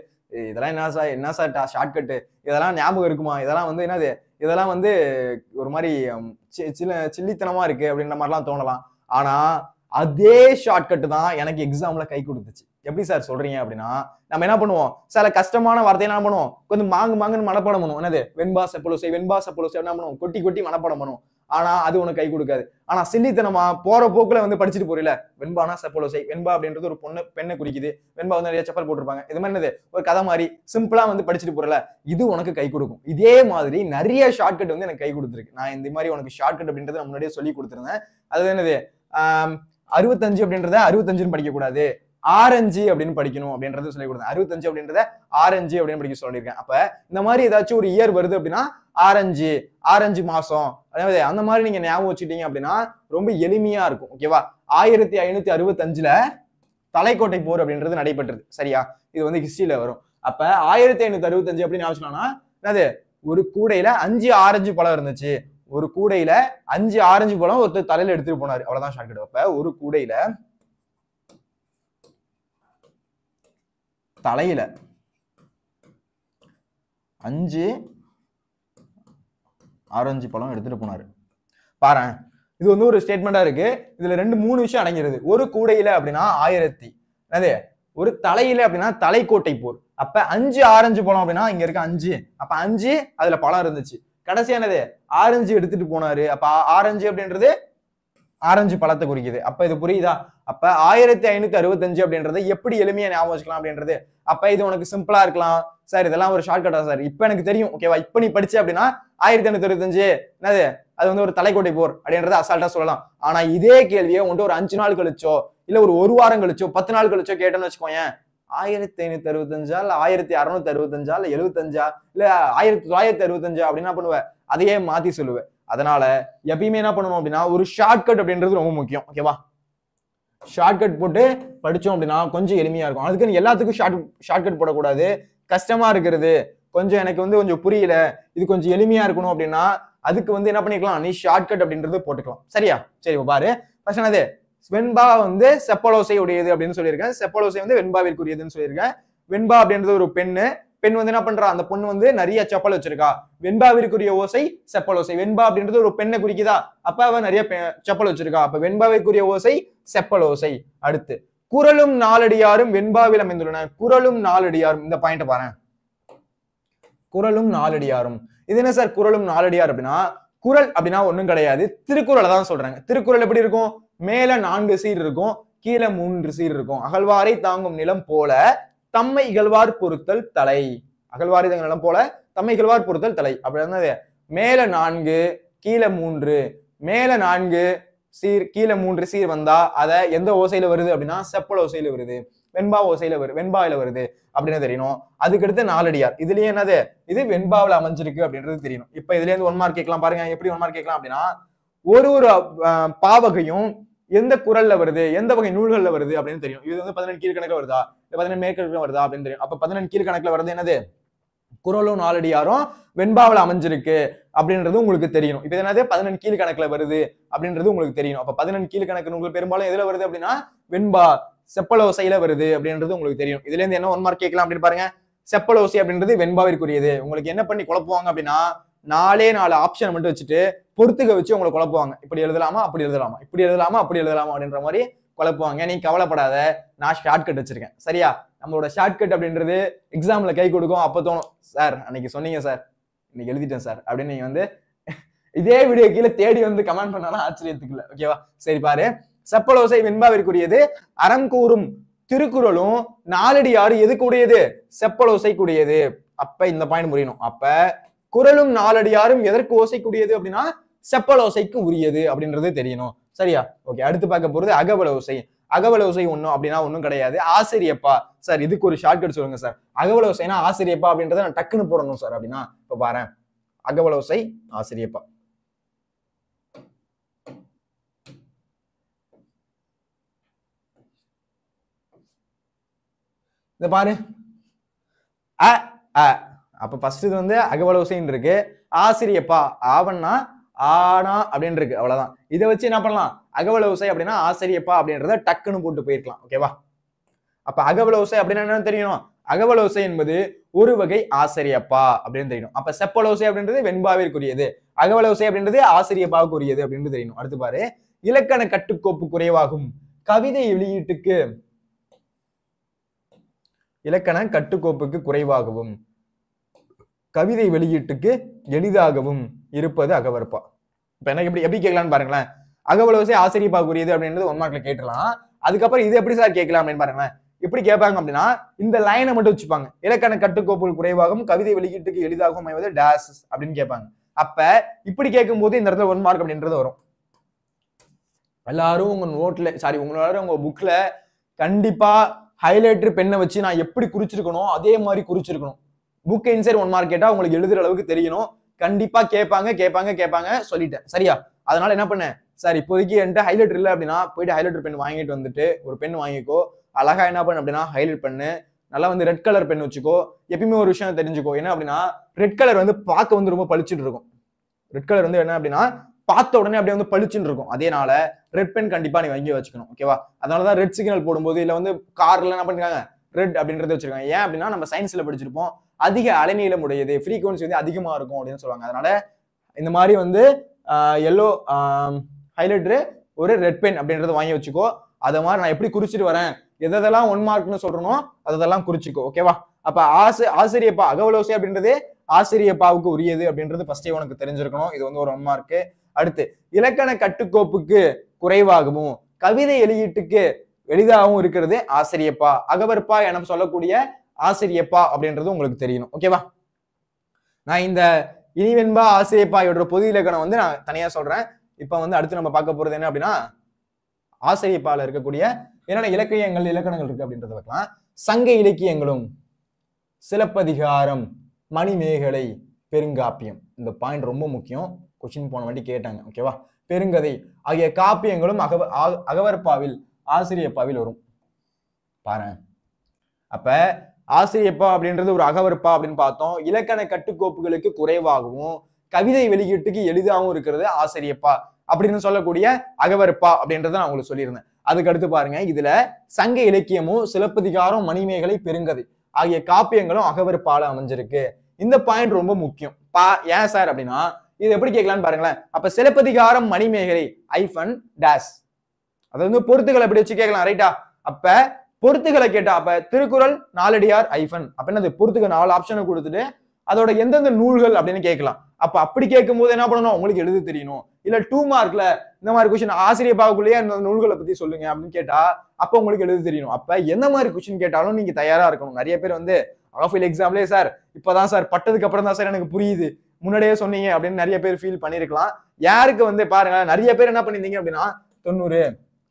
Speaker 1: இதெல்லாம் என்ன சார் ஷார்ட்கட்டு, இதெல்லாம் ஞாபகம் இருக்குமா, இதெல்லாம் வந்து என்னது, இதெல்லாம் வந்து ஒரு மாதிரி சில்லித்தனமா இருக்கு அப்படின்ற மாதிரிலாம் தோணலாம். ஆனா அதே ஷார்ட்கட் தான் எனக்கு எக்ஸாம்ல கை கொடுத்துச்சு. எப்படி சார் சொல்றீங்க அப்படின்னா, நம்ம என்ன பண்ணுவோம், சில கஷ்டமான வார்த்தையை என்ன பண்ணுவோம், கொஞ்சம் மாங்குன்னு மனப்பாடம் பண்ணுவோம். என்னது வெண்பா செப்பலோசை என்ன பண்ணுவோம், கொட்டி கொட்டி மனப்பாடம் பண்ணுவோம். ஆனா அது உனக்கு கை கொடுக்காது. ஆனா சில்லித்தனமா போற போக்குல வந்து படிச்சுட்டு போறீல, வெண்பானா செப்பலோசை, வெண்பா அப்படின்றது ஒரு பெண்ணை குறிக்குது, வெண்பா வந்து நிறைய செப்பல் போட்டிருப்பாங்க, இது மாதிரி என்னது ஒரு கதை மாதிரி சிம்பிளா வந்து படிச்சுட்டு போறல, இது உனக்கு கை கொடுக்கும். இதே மாதிரி நிறைய ஷார்ட்கட் வந்து எனக்கு கை கொடுத்துருக்கு. நான் இந்த மாதிரி உனக்கு ஷார்ட்கட் அப்படின்றத நான் முன்னாடியே சொல்லி கொடுத்துருந்தேன். அது என்னது 65 அப்படின்றத 65ன்னு படிக்க கூடாது, ஆரஞ்சு அப்படின்னு படிக்கணும் அப்படின்றது சொல்லி கொடுத்தேன். 65 அப்படின்றத ஆரஞ்சு அப்படின்னு படிக்க சொல்லியிருக்கேன். அப்ப இந்த மாதிரி ஏதாச்சும் ஒரு இயர் வருது அப்படின்னா ஆரஞ்சு மாசம் அந்த மாதிரி நீங்க ஞாபகம் வச்சுட்டீங்க அப்படின்னா ரொம்ப எளிமையா இருக்கும். ஓகேவா? 1565ல தலைக்கோட்டை போர் அப்படின்றது நடைபெற்றது. சரியா? இது வந்து ஹிஸ்டரியில வரும். அப்ப 1565 அப்படின்னு ஞாபகம் என்னது, ஒரு கூடையில 5 ஆரஞ்சு பழம் இருந்துச்சு. ஒரு கூடையில 5 ஆரஞ்சு பழம் ஒருத்தர் தலையில எடுத்துட்டு போனாரு. அவ்வளவுதான் ஷார்ட்கட். அப்ப ஒரு கூடையில தலையில 5 ஆரஞ்சு பழம் எடுத்துட்டு போனாரு. பாரு, இது வந்து ஒரு ஸ்டேட்மெண்டா இருக்கு. இதுல 2-3 விஷயம் அடங்கிறது. ஒரு கூடையில அப்படின்னா 1000, என்னது ஒரு தலையில அப்படின்னா தலைக்கோட்டை போர். அப்ப 5 ஆரஞ்சு பழம் அப்படின்னா இங்க இருக்க 5, அப்ப 5 அதுல பழம் இருந்துச்சு. கடைசியானது ஆரஞ்சு எடுத்துட்டு போனாரு. அப்ப ஆரஞ்சு அப்படின்றது ஆரஞ்சு பழத்தை குறிக்குது. அப்ப இது புரியுதா? அப்ப 1565 அப்படின்றத எப்படி எளிமையா ஞாபகம் வச்சுக்கலாம் அப்படின்றது. அப்ப இது உனக்கு சிம்பிளா இருக்கலாம் சார், இதெல்லாம் ஒரு ஷார்ட்கட்டா சார், இப்ப எனக்கு தெரியும். ஓகேவா? இப்ப நீ படிச்ச அப்படின்னா 1565 என்னது அது வந்து ஒரு தலைக்கோட்டை போர் அப்படின்றத அசால்ட்டா சொல்லலாம். ஆனா இதே கேள்வியை உன்ட்டு ஒரு 5 நாள் கழிச்சோ இல்ல ஒரு வாரம் கழிச்சோ 10 நாள் கழிச்சோ கேட்டோன்னு வச்சுக்கோங்க, 1565 இல்ல 1665 இல்ல 75 இல்ல 1965 அப்படின்னு என்ன பண்ணுவ, அதையே மாத்தி சொல்லுவேன். அதனால எப்பயுமே என்ன பண்ணணும் அப்படின்னா ஒரு ஷார்ட்கட் அப்படின்றது ரொம்ப முக்கியம். ஓகேவா? ஷார்ட்கட் போட்டு படிச்சோம் அப்படின்னா கொஞ்சம் எளிமையா இருக்கும். அதுக்குன்னு எல்லாத்துக்கும் ஷார்ட்கட் போடக்கூடாது. கஷ்டமா இருக்கிறது கொஞ்சம் எனக்கு வந்து கொஞ்சம் புரியல, இது கொஞ்சம் எளிமையா இருக்கணும் அப்படின்னா அதுக்கு வந்து என்ன பண்ணிக்கலாம், நீ ஷார்ட்கட் அப்படின்றது போட்டுக்கலாம். சரியா? சரி, பாரு. ஃபர்ஸ்ட் என்னது, வெண்பா வந்து செப்பலோசை உடையது அப்படின்னு சொல்லியிருக்கேன். செப்பலோசை வந்து வெண்பாவிற்குரியதுன்னு சொல்லியிருக்கேன். வெண்பா அப்படின்றது ஒரு பெண் வந்து என்ன பண்றா, அந்த பொண்ணு வந்து நிறைய செப்பல் வச்சிருக்கா. வெண்பாவிற்குரிய ஓசை செப்பலோசை. வெண்பா அப்படின்றது ஒரு பெண்ணை குறிக்குதா, அப்ப அவ நிறைய செப்பல் வச்சிருக்கா. அப்ப வெண்பாவிற்குரிய ஓசை செப்பலோசை. அடுத்து குறளும் நாலடியாரும் வெண்பாவில் அமைந்துள்ளன. குறளும் நாலடியாரும், இந்த பாயிண்ட் பாரு. குறளும் நாலடியாரும், இது என்ன சார் குறளும் நாலடியார் அப்படின்னா, குறள் அப்படின்னா ஒண்ணும் கிடையாது, திருக்குறளை தான் சொல்றாங்க. திருக்குறள் எப்படி இருக்கும், மேல 4 சீர் இருக்கும், கீழே 3 சீர் இருக்கும். அகழ்வாரை தாங்கும் நிலம் போல தம்மை இகழ்வார் பொறுத்தல் தலை. அகழ்வாரை தாங்கும் நிலம் போல தம்மை இகழ்வார் பொறுத்தல் தலை. அப்படி என்னது, மேல 4 கீழே 3, மேல 4 சீர் கீழே 3 சீர் வந்தா அத எந்த ஓசையில வருது அப்படின்னா செப்பல் ஓசையில வருது, வெண்பா ஓசையில வெண்பாயில வருது அப்படின்னு தெரியணும். அதுக்கடுத்து நாலடியார், இதுலயே என்னது, இது வெண்பாவில அமைஞ்சிருக்கு அப்படின்றது தெரியணும். இப்ப இதுல இருந்து 1 மார்க் கேட்கலாம். பாருங்க எப்படி 1 மார்க் கேட்கலாம் அப்படின்னா, ஒரு பாவகையும் எந்த குறள்ல வருது, எந்த வகை நூல்கள்ல வருது அப்படின்னு தெரியும். இது வந்து 18 கீழ்கணக்குல வருதா, 18 மேற்கணக்குல வருதா அப்படின்னு தெரியும். அப்ப 18 கீழ்கணக்குல வருது என்னது, குறளும் நாலடியாரும் வெண்பாவில அமைஞ்சிருக்கு அப்படின்றது உங்களுக்கு தெரியணும். இப்ப என்னது 18 கீழ்கணக்குல வருது அப்படின்றது உங்களுக்கு தெரியணும். அப்ப 18 கீழ்கணக்கு நூல்கள் பெரும்பாலும் எதுல வருது அப்படின்னா வெண்பா செப்பலோசையில வருது அப்படின்றது உங்களுக்கு தெரியும். இதுல இருந்து என்ன 1 மார்க் கேட்கலாம் அப்படின்னு பாருங்க. செப்பலோசை அப்படின்றது வெண்பாவிற்குரியது. உங்களுக்கு என்ன பண்ணி குழப்புவாங்க அப்படின்னா, 4 ஆப்ஷன் மட்டும் வச்சுட்டு பொறுத்துக்க வச்சு உங்களை குழப்புவாங்க. இப்படி எழுதலாமா அப்படி எழுதலாமா, இப்படி எழுதலாமா அப்படி எழுதலாமா அப்படின்ற மாதிரி குழப்புவாங்க. நீ கவலைப்படாத, நான் ஷார்ட்கட் வச்சிருக்கேன். சரியா? நம்மளோட ஷார்ட்கட் அப்படின்றது எக்ஸாம்ல கை கொடுக்கும். அப்ப தோணும், சார் அன்னைக்கு சொன்னீங்க சார், இன்னைக்கு எழுதிட்டேன் சார் அப்படின்னு நீங்க வந்து இதே வீடியோ கீழே தேடி வந்து கமெண்ட் பண்ணாலும் ஆச்சரியத்துக்கு இல்ல. ஓகேவா? சரி பாரு, செப்பலோசை வெண்பாவிற்குரியது. அறம் கூறும் திருக்குறளும் நாலடியாறு எதுக்குடையது, செப்பலோசை கூடியது. அப்ப இந்த பாயிண்ட் புரியணும். அப்ப குறளும் நாலடியாரும் எதற்கு ஓசைக்குரியது அப்படின்னா செப்பலோசைக்கு உரியது அப்படின்றது தெரியணும். சரியா? ஓகே, அடுத்து பார்க்க போறது அகவல ஓசை. அகவல ஓசை ஒண்ணும் அப்படின்னா ஒண்ணும் கிடையாது, ஆசிரியப்பா. சார் இதுக்கு ஒரு ஷார்ட்கட் சொல்லுங்க சார். அகவல ஓசைனா ஆசிரியப்பா அப்படின்றத நான் டக்குன்னு போடணும் சார் அப்படின்னா, இப்ப பாரு, அகவல ஓசை ஆசிரியப்பா. இந்த பாரு, அப்ப ஃபர்ஸ்ட் இது வந்து அகவல ஓசைன்னு இருக்கு. ஆசிரியப்பா, ஆவன்னா ஆனா அப்படின்னு இருக்கு, அவ்வளவுதான். இதை வச்சு என்ன பண்ணலாம், அகவல ஓசை அப்படின்னா ஆசிரியப்பா அப்படின்றத டக்குன்னு போட்டு போயிருக்கலாம். ஓகேவா? அப்ப அகவல ஓசை அப்படின்னா என்ன தெரியணும், அகவல ஓசை என்பது ஒரு வகை ஆசிரியப்பா அப்படின்னு தெரியணும். அப்ப செப்பல் ஓசை அப்படின்றது வெண்பாவிற்குரியது, அகவல ஓசை அப்படின்றது ஆசிரியப்பாவுக்குரியது அப்படின்னு தெரியணும். அடுத்து பாரு, இலக்கண கட்டுக்கோப்பு குறைவாகும் கவிதை வெளியீட்டுக்கு இலக்கண கட்டுக்கோப்புக்கு குறைவாகவும் கவிதை வெளியீட்டுக்கு எளிதாகவும் இருப்பது அகவற்பா. இப்ப என்ன எப்படி எப்படி கேட்கலான்னு பாருங்களேன். அகவலோசை ஆசிரியப்பாக்குரியது அப்படின்றது 1 மார்க்ல கேட்கலாம். அதுக்கப்புறம் இது எப்படி சார் கேட்கலாம் அப்படின்னு பாருங்களேன். எப்படி கேட்பாங்க அப்படின்னா இந்த லைனை மட்டும் வச்சுப்பாங்க. இலக்கண கட்டுக்கோப்புகள் குறைவாகவும் கவிதை வெளியீட்டுக்கு எளிதாகவும் அமைவது டேஸ் அப்படின்னு கேட்பாங்க. அப்ப இப்படி கேட்கும் போது இந்த இடத்துல 1 மார்க் அப்படின்றது வரும். எல்லாரும் உங்க நோட்ல உங்களோட உங்க புக்ல கண்டிப்பா ஹைலைட்டர் பெண்ணை வச்சு நான் எப்படி குறிச்சிருக்கணும் அதே மாதிரி குறிச்சிருக்கணும். புக் இன்சைட் 1 மார்க் கேட்டா உங்களுக்கு எழுதுற அளவுக்கு தெரியணும். கண்டிப்பா கேட்பாங்க சொல்லிட்டேன் சரியா. அதனால என்ன பண்ணேன் சார் இப்போதைக்கு என்கிட்ட ஹைலைட்டர் இல்லை அப்படின்னா போயிட்டு ஹைலைட்டர் பென் வாங்கிட்டு வந்துட்டு ஒரு பென் வாங்கிக்கோ. அழகா என்ன பண்ணு அப்படின்னா ஹைலைட் பண்ணு. நல்லா வந்து ரெட் கலர் பென் வச்சுக்கோ. எப்பயுமே ஒரு விஷயம் தெரிஞ்சுக்கோ என்ன அப்படின்னா ரெட் கலர் வந்து பார்க்க வந்து ரொம்ப பளிச்சுட்டு இருக்கும். ரெட் கலர் வந்து என்ன அப்படின்னா பார்த்த உடனே அப்படியே வந்து பளிச்சுன்னு இருக்கும். அதேனால ரெட் பென் கண்டிப்பா நீ வாங்கி வச்சுக்கணும். ஓகேவா. அதனாலதான் ரெட் சிக்னல் போடும்போது இல்ல வந்து கார்ல என்ன பண்ணிருக்காங்க ரெட் அப்படின்றத வச்சிருக்காங்க. ஏன் அப்படின்னா நம்ம சயின்ஸ்ல படிச்சிருப்போம் அதிக அலைநீளம் உடையது ஃப்ரீக்வன்சி வந்து அதிகமா இருக்கும் அப்படின்னு சொல்லுவாங்க. அதனால இந்த மாதிரி வந்து எல்லோ ஹைலைட்டரு ஒரு ரெட் பென் அப்படின்றத வாங்கி வச்சுக்கோ. அதை மாதிரி நான் எப்படி குறிச்சிட்டு வரேன் எதெல்லாம் 1 மார்க்னு சொல்றனோ அதெல்லாம் குறிச்சிக்கோ. ஓகேவா. அப்ப ஆசிரியப்பா அகவலோசை அப்படின்றது ஆசிரியப்பாவுக்கு உரியது அப்படின்றது ஃபர்ஸ்டே உனக்கு தெரிஞ்சிருக்கணும். இது வந்து ஒரு 1 மார்க். அடுத்து இலக்கண கட்டுக்கோப்புக்கு குறைவாகவும் கவிதை வெளியீட்டுக்கு எளிதாகவும் இருக்கிறது ஆசிரியப்பா. அகவற்பா என சொல்லக்கூடிய ஆசிரியப்பா அப்படின்றது உங்களுக்கு தெரியணும். ஓகேவா. நான் இந்த இனிவென்பா ஆசிரியப்பா இவரோட பொது இலக்கணம் வந்து நான் தனியா சொல்றேன். இப்ப வந்து அடுத்து நம்ம பார்க்க போறது என்ன அப்படின்னா ஆசிரியப்பால இருக்கக்கூடிய என்னென்ன இலக்கணங்கள் இருக்கு அப்படின்றத வைக்கலாம். சங்க இலக்கியங்களும் சிலப்பதிகாரம் மணிமேகலை பெருங்காப்பியம். இந்த பாயிண்ட் ரொம்ப முக்கியம். கொஸ்டின் போன வாட்டி கேட்டாங்க. ஓகேவா. பெருங்கதை ஆகிய காப்பியங்களும் அகவற்பாவில் ஆசிரியப்பாவில் வரும் பாரு. அப்ப ஆசிரியப்பா அப்படின்றது ஒரு அகவற்பா அப்படின்னு பார்த்தோம். இலக்கண கட்டுக்கோப்புகளுக்கு குறைவாகவும் கவிதை வெளியீட்டுக்கு எளிதாகவும் இருக்கிறது ஆசிரியப்பா அப்படின்னு சொல்லக்கூடிய அகவற்பா அப்படின்றத நான் உங்களுக்கு சொல்லியிருந்தேன். அதுக்கு அடுத்து பாருங்க இதுல சங்க இலக்கியமும் சிலப்பதிகாரம் மணிமேகலை பெருங்கதை ஆகிய காப்பியங்களும் அகவற்பால அமைஞ்சிருக்கு. இந்த பாயிண்ட் ரொம்ப முக்கியம். ஏன் சார் அப்படின்னா இது எப்படி கேட்கலான்னு பாருங்களேன். அப்ப சிலப்பதிகாரம் மணிமேகலை ஐஃபன் டேஸ் அது வந்து பொருத்துக்களை எப்படி வச்சு கேட்கலாம் ரைட்டா. அப்ப பொருத்துக்களை கேட்டா அப்ப திருக்குறள் நாலடியார் ஐஃபன் அப்ப என்னது பொருத்துக்க 4 ஆப்ஷனை கொடுத்துட்டு அதோட எந்தெந்த நூல்கள் அப்படின்னு கேட்கலாம். அப்ப அப்படி கேட்கும் போது என்ன பண்ணணும் உங்களுக்கு எழுத தெரியணும். இல்ல 2 மார்க்ல இந்த மாதிரி கொஸ்டின் ஆசிரியப்பாவுக்குள்ளேயே அந்த நூல்களை பத்தி சொல்லுங்க அப்படின்னு கேட்டா அப்ப உங்களுக்கு எழுத தெரியணும். அப்ப எந்த மாதிரி கொஸ்டின் கேட்டாலும் நீங்க தயாரா இருக்கணும். நிறைய பேர் வந்து ஆஃபில் எக்ஸாம்லயே சார் இப்பதான் சார் பட்டதுக்கு அப்புறம் தான் சார் எனக்கு புரியுது முன்னாடியே சொன்னீங்க அப்படின்னு நிறைய பேர் ஃபீல் பண்ணிருக்கலாம். யாருக்கு வந்து பாருங்க நிறைய பேர் என்ன பண்ணிருந்தீங்க அப்படின்னா 90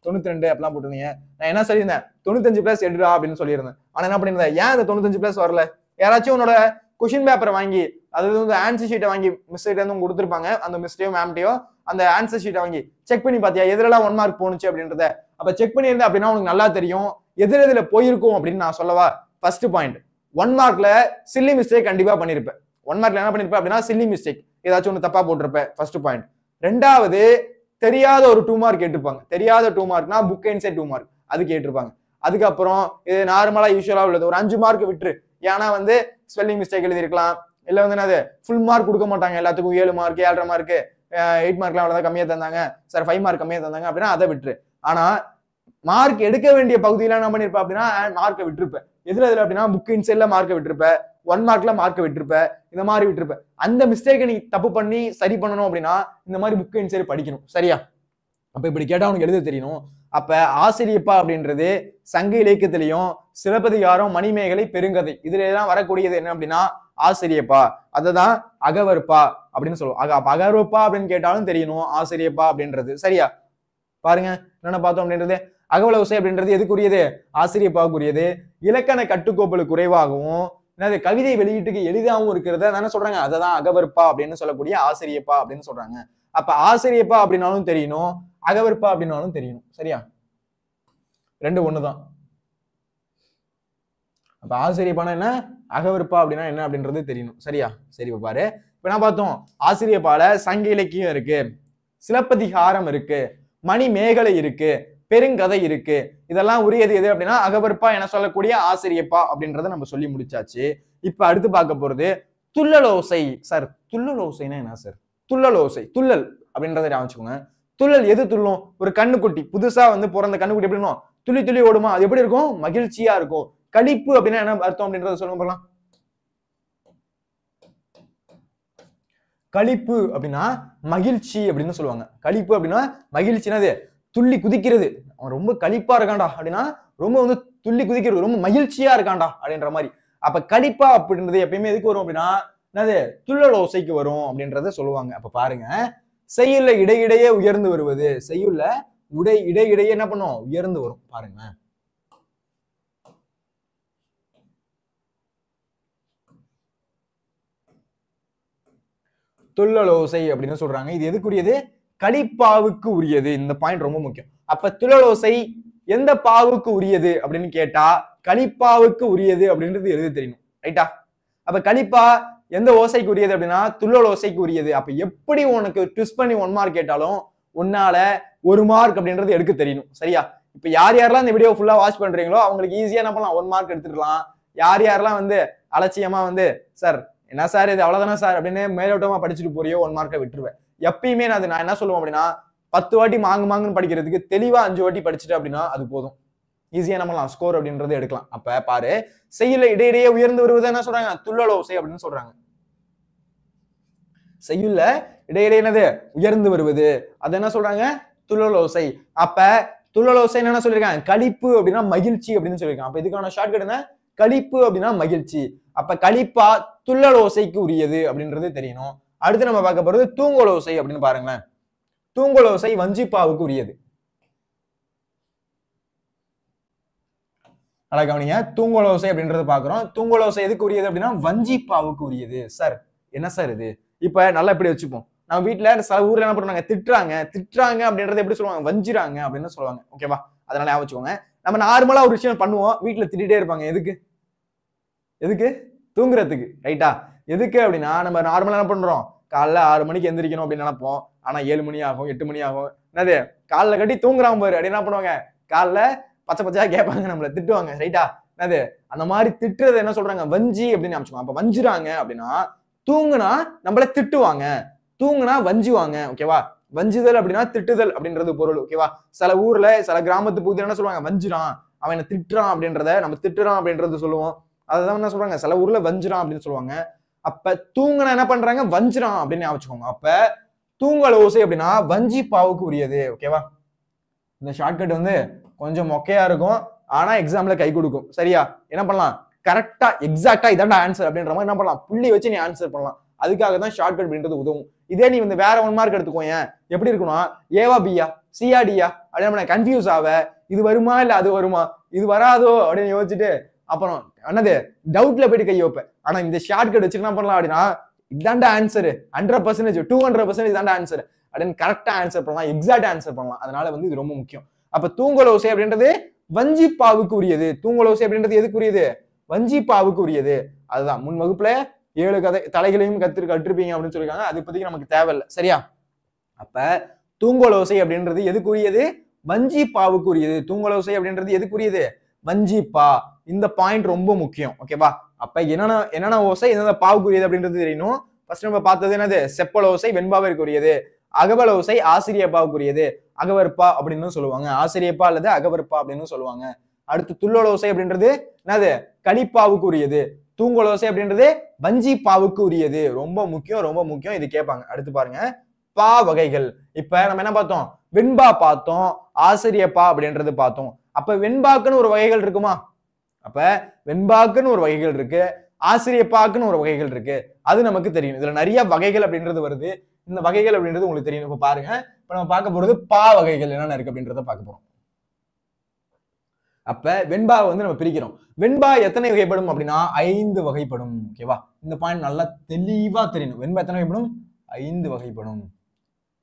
Speaker 1: 92 அப்படிலாம் போட்டிருந்தீங்க. நான் என்ன சொல்லியிருந்தேன் 95+ எடுடா அப்படின்னு சொல்லியிருந்தேன். ஆனா என்ன பண்ணிருந்தேன் ஏன் அந்த 95+ வரல. யாராச்சும் உன்னோட கொஸ்டின் பேப்பரை வாங்கி அதாவது வந்து ஆன்சர் ஷீட்டை வாங்கி மிஸ் வந்து கொடுத்துருப்பாங்க. அந்த மிஸ்டேயோ மேம்டையோ அந்த ஆன்சர் ஷீட்டை வாங்கி செக் பண்ணி பாத்தியா எதுலாம் 1 மார்க் போனுச்சு அப்படின்றத. அப்ப செக் பண்ணியிருந்தேன் அப்படின்னா உனக்கு நல்லா தெரியும் எதுல போயிருக்கும் அப்படின்னு நான் சொல்லவா. ஃபர்ஸ்ட் பாயிண்ட் 1 மார்க்ல சில்லி மிஸ்டேக் கண்டிப்பா பண்ணிருப்பேன். 1 மார்க்ல என்ன பண்ணிருப்பேன் அப்படின்னா சில்லி மிஸ்டேக் ஏதாச்சும் ஒன்று தப்பா போட்டிருப்பேன். First point. ரெண்டாவது தெரியாத ஒரு 2 மார்க் கேட்டிருப்பாங்க. தெரியாத 2 மார்க்னா புக் இன்சைட் 2 மார்க் அது கேட்டிருப்பாங்க. அதுக்கப்புறம் இது நார்மலா யூஸ்வலா உள்ளது ஒரு 5 மார்க் விட்டுரு. ஏன்னா வந்து ஸ்பெல்லிங் மிஸ்டேக் எழுதிருக்கலாம். இல்ல வந்து என்னது ஃபுல் மார்க் கொடுக்க மாட்டாங்க. எல்லாத்துக்கும் 7 மார்க் 7.5 மார்க் 8 மார்க்லாம் அவ்வளவுதான் கம்மியா தந்தாங்க சார் 5 மார்க் கம்மியா தந்தாங்க அப்படின்னா அதை விட்டுரு. ஆனா மார்க் எடுக்க வேண்டிய பகுதியில என்ன பண்ணிருப்பேன் அப்படின்னா மார்க்கை விட்டுருப்பேன். எதுல அப்படின்னா புக் இன்சைட்ல மார்க்கை விட்டுருப்பேன். 1 மார்க்ல மார்க்கை விட்டுருப்பேன். இந்த மாதிரி விட்டுருப்பேன். அந்த மிஸ்டேக்கை நீ தப்பு பண்ணி சரி பண்ணணும் அப்படின்னா இந்த மாதிரி புக் இன்சைட் படிக்கணும் சரியா. அப்ப இப்படி கேட்டா உனக்கு எழுத தெரியணும். அப்ப ஆசிரியப்பா அப்படின்றது சங்க இலக்கியத்திலையும் சிலப்பதிகாரம் மணிமேகலை பெருங்கதை இதுல எல்லாம் வரக்கூடியது என்ன அப்படின்னா ஆசிரியப்பா. அததான் அகவற்பா அப்படின்னு சொல்லுவோம். அப்ப அகவற்பா அப்படின்னு கேட்டாலும் தெரியணும் ஆசிரியப்பா அப்படின்றது சரியா. பாருங்க என்னென்ன பார்த்தோம் அப்படின்றது அகவலோசை அப்படின்றது எதுக்குரியது ஆசிரியப்பாவுக்குரியது. இலக்கண கட்டுக்கோப்புகள் குறைவாகவும் என்னது கவிதை வெளியீட்டுக்கு எளிதாகவும் இருக்கிறத தானே சொல்றாங்க. அததான் அகவற்பா அப்படின்னு சொல்லக்கூடிய ஆசிரியப்பா அப்படின்னு சொல்றாங்க. அப்ப ஆசிரியப்பா அப்படின்னாலும் தெரியணும் அகவற்பா அப்படின்னாலும் தெரியணும் சரியா. 2 ஒண்ணுதான். அப்ப ஆசிரியப்பானா என்ன அகவற்பா அப்படின்னா என்ன அப்படின்றது தெரியணும் சரியா. சரி பாரு இப்ப என்ன பார்த்தோம் ஆசிரியப்பால சங்க இலக்கியம் இருக்கு சிலப்பதிகாரம் இருக்கு மணிமேகலை இருக்கு பெருங்கதை இருக்கு. இதெல்லாம் உரியது எது அப்படின்னா அகவற்பா என சொல்லக்கூடிய ஆசிரியப்பா அப்படின்றத நம்ம சொல்லி முடிச்சாச்சு. இப்ப அடுத்து பார்க்க போறது துள்ளலோசை. சார் துள்ளலோசைன்னா என்ன சார். துள்ளலோசை துள்ளல் அப்படின்றத ஞாபகம். துள்ளல் எது துள்ளும் ஒரு கண்ணுக்குட்டி புதுசா வந்து பிறந்த கண்ணுக்குட்டி எப்படி துள்ளி துள்ளி ஓடுமா அது எப்படி இருக்கும் மகிழ்ச்சியா இருக்கும். களிப்பு அப்படின்னா என்ன அர்த்தம் அப்படின்றத சொல்லுங்க பார்க்கலாம். களிப்பு அப்படின்னா மகிழ்ச்சி அப்படின்னு சொல்லுவாங்க. களிப்பு அப்படின்னா மகிழ்ச்சினா அது துள்ளி குதிக்கிறது. அவன் ரொம்ப களிப்பா இருக்கான்டா அப்படின்னா ரொம்ப வந்து துள்ளி குதிக்கிறது, ரொம்ப மகிழ்ச்சியா இருக்கான்டா அப்படின்ற மாதிரி. அப்ப களிப்பா அப்படின்றது எப்பயுமே எதுக்கு வரும் அப்படின்னா என்னது துள்ளல் ஓசைக்கு வரும் அப்படின்றத சொல்லுவாங்க. அப்ப பாருங்க, செய்யுள்ள இடையிடையே உயர்ந்து வருவது, செய்யுள்ள இடையிடையே என்ன பண்ணும் உயர்ந்து வரும் பாருங்க. துள்ளலோசை அப்படின்னு சொல்றாங்க. இது எதுக்குரியது? களிப்பாவுக்கு உரியது. இந்த பாயிண்ட் ரொம்ப முக்கியம். அப்ப துள்ளலோசை எந்த பாவுக்கு உரியது அப்படின்னு கேட்டா களிப்பாவுக்கு உரியது அப்படின்றது எழுத தெரியணும். ரைட்டா? அப்ப களிப்பா எந்த ஓசைக்கு உரியது அப்படின்னா துள்ளலோசைக்கு உரியது. அப்ப எப்படி உனக்கு ட்விஸ்ட் பண்ணி 1 மார்க் கேட்டாலும் உன்னால 1 மார்க் அப்படின்றது எடுக்க தெரியணும். சரியா? இப்ப யாரெல்லாம் இந்த வீடியோ ஃபுல்லா வாட்ச் பண்றீங்களோ அவங்களுக்கு ஈஸியா என்ன பண்ணலாம் 1 மார்க் எடுத்துக்கலாம். யாரெல்லாம் வந்து அலட்சியமா வந்து சார் என்ன சார் இது அவ்வளவுதானே சார் அப்படின்னு மேலோட்டமா படிச்சுட்டு போறியோ 1 மார்க்கை விட்டுருவேன். எப்பயுமே நான் என்ன சொல்லுவேன் அப்படின்னா 10 வாட்டி மாங்குன்னு படிக்கிறதுக்கு தெளிவா 5 வாட்டி படிச்சுட்டு அப்படின்னா அது போதும். ஈஸியா நம்மலாம் ஸ்கோர் அப்படின்றது எடுக்கலாம். அப்ப பாரு, செய்யுள்ள இடையிடையே உயர்ந்து வருவது என்ன சொல்றாங்க? துள்ளலோசை அப்படின்னு சொல்றாங்க. செய்யுள்ள இடையிடையே என்னது உயர்ந்து வருவது, அது என்ன சொல்றாங்க? துள்ளலோசை. அப்ப துள்ளலோசை என்ன சொல்லிருக்காங்க? களிப்பு அப்படின்னா மகிழ்ச்சி அப்படின்னு சொல்லியிருக்காங்க. அப்ப இதுக்கான ஷார்ட்கட் என்ன? களிப்பு அப்படின்னா மகிழ்ச்சி. அப்ப களிப்பா துள்ளலோசைக்கு உரியது அப்படின்றது தெரியணும். அடுத்து நம்ம பார்க்க போறது தூங்கலோசை அப்படின்னு பாருங்களேன். தூங்கலோசை வஞ்சிப்பாவுக்கு உரியது. நல்லா கவனிங்க, தூங்கலோசை அப்படின்றது பாக்குறோம். தூங்கலோசை எதுக்கு உரியது அப்படின்னா வஞ்சிப்பாவுக்கு உரியது. சார் என்ன சார் இது? இப்ப நல்லா இப்படி வச்சுப்போம். நம்ம வீட்டுல சில ஊர்ல என்ன பண்ணுவாங்க? திட்டுறாங்க அப்படின்றது எப்படி சொல்லுவாங்க? வஞ்சிராங்க அப்படின்னு சொல்லுவாங்க. ஓகேவா? அதனால ஞாபகம் வச்சுக்கோங்க. நம்ம நார்மலா ஒரு விஷயம் பண்ணுவோம், வீட்டுல திட்டிட்டே இருப்பாங்க. எதுக்கு? தூங்குறதுக்கு. ரைட்டா? எதுக்கு அப்படின்னா நம்ம நார்மலா என்ன பண்றோம்? காலைல 6 மணிக்கு எந்திரிக்கணும் அப்படின்னு நினைப்போம். ஆனா 7 மணி ஆகும், 8 மணி ஆகும். என்னது காலைல கட்டி தூங்குறான் பாரு அப்படின்னு என்ன பண்ணுவாங்க? காலைல பச்சையா கேட்பாங்க, நம்மள திட்டுவாங்க. ரைட்டா? என்னது அந்த மாதிரி திட்டுறது என்ன சொல்றாங்க? வஞ்சி அப்படின்னு நினைச்சுக்கோங்க. அப்ப வஞ்சிராங்க அப்படின்னா தூங்குனா நம்மள திட்டுவாங்க, தூங்குனா வஞ்சுவாங்க. ஓகேவா? வஞ்சுதல் அப்படின்னா திட்டுதல் அப்படின்றது பொருள். ஓகேவா? சில ஊர்ல சில கிராமத்து பகுதியில் என்ன சொல்லுவாங்க? வஞ்சிரான், அவன் என்ன திட்டுறான் அப்படின்றத நம்ம திட்டுறான் அப்படின்றது சொல்லுவோம். அதுதான் என்ன சொல்றாங்க? சில ஊர்ல வஞ்சிரான் அப்படின்னு சொல்லுவாங்க. அப்ப தூங்குனா என்ன பண்றாங்க? வஞ்சிரான் அப்படின்னு ஞாபகம். அப்ப தூங்கலோசை அப்படின்னா வஞ்சிப்பாவுக்கு உரியது. ஓகேவா? இந்த ஷார்ட்கட் வந்து கொஞ்சம் மொக்கையா இருக்கும், ஆனா எக்ஸாம்ல கை கொடுக்கும். சரியா? என்ன பண்ணலாம்? கரெக்டா எக்ஸாக்டா இதாண்டா ஆன்சர் அப்படின்ற மாதிரி என்ன பண்ணலாம்? புள்ளி வச்சு நீ ஆன்சர் பண்ணலாம். அதுக்காக தான் ஷார்ட்கட் அப்படின்றது உதவும். இதே நீ வந்து வேற 1 மார்க் எடுத்துக்கோங்க. எப்படி இருக்கும்னா ஏவா பியா சியா டியா அப்படின்னு கன்ஃபியூஸ் ஆவ, இது வருமா இல்ல அது வருமா, இது வராதோ அப்படின்னு யோசிச்சுட்டு அப்புறம் என்னது டவுட்ல போயிட்டு கை வைப்பேன். ஆனா இந்த ஷார்ட்கட் வச்சு என்ன பண்ணலாம் அப்படின்னா இதாண்டா ஆன்சர் 100%, 200% இதாண்டா ஆன்சர் அப்படின்னு கரெக்டா ஆன்சர் பண்ணலாம், எக்ஸாக்ட் ஆன்சர் பண்ணலாம். அதனால வந்து இது ரொம்ப முக்கியம். அப்ப தூங்கலோசை அப்படின்றது வஞ்சிப்பாவுக்கு உரியது. தூங்கலோசை அப்படின்றது எதுக்கு உரியது? வஞ்சிப்பாவுக்கு உரியது. அதுதான் முன் வகுப்புல 7 தலைகளையும் கற்றுப்பீங்க அப்படின்னு சொல்லிருக்காங்க. அது இப்போதைக்கு நமக்கு தேவையில்லை. சரியா? அப்ப தூங்கலோசை அப்படின்றது எதுக்கு உரியது? வஞ்சிப்பாவுக்கு உரியது. தூங்கலோசை அப்படின்றது எதுக்கு உரியது? வஞ்சிப்பா. இந்த பாயிண்ட் ரொம்ப முக்கியம். ஓகேவா? அப்ப என்னென்ன ஓசை என்னென்ன பாவுக்கு உரியது அப்படின்றது தெரியணும். ஃபர்ஸ்ட் நம்ம பார்த்தது என்னது? செப்பலோசை வெண்பாவிற்கு உரியது. அகவலோசை ஆசிரியப்பாவுக்கு உரியது. அகவற்பா அப்படின்னு சொல்லுவாங்க. ஆசிரியப்பா அல்லது அகவற்பா அப்படின்னு சொல்லுவாங்க. அடுத்து துள்ளலோசை அப்படின்றது என்னது? களிப்பாவுக்கு உரியது. தூங்கலோசை அப்படின்றது வஞ்சிப்பாவுக்கு உரியது. ரொம்ப முக்கியம். இது கேட்பாங்க. அடுத்து பாருங்க, பா வகைகள். இப்ப நம்ம என்ன பார்த்தோம்? வெண்பா பார்த்தோம், ஆசிரியப்பா அப்படின்றது பார்த்தோம். அப்ப வெண்பாக்குன்னு ஒரு வகைகள் இருக்குமா? அப்ப வெண்பாக்குன்னு ஒரு வகைகள் இருக்கு, ஆசிரியப்பாக்குன்னு ஒரு வகைகள் இருக்கு. அது நமக்கு தெரியும். இதுல நிறைய வகைகள் அப்படின்றது வருது. இந்த வகைகள் அப்படின்றது உங்களுக்கு தெரியும். இப்ப பாருங்க, இப்ப நம்ம பார்க்க போறது பா வகைகள் என்னென்ன இருக்கு அப்படின்றத பார்க்க போறோம். அப்ப வெண்பா வந்து நம்ம பிரிக்கிறோம். வெண்பா எத்தனை வகைப்படும் அப்படின்னா 5 வகைப்படும். ஓகேவா? இந்த பாயிண்ட் நல்லா தெளிவா தெரியணும். வெண்பா எத்தனை வகைப்படும்? 5 வகைப்படும்.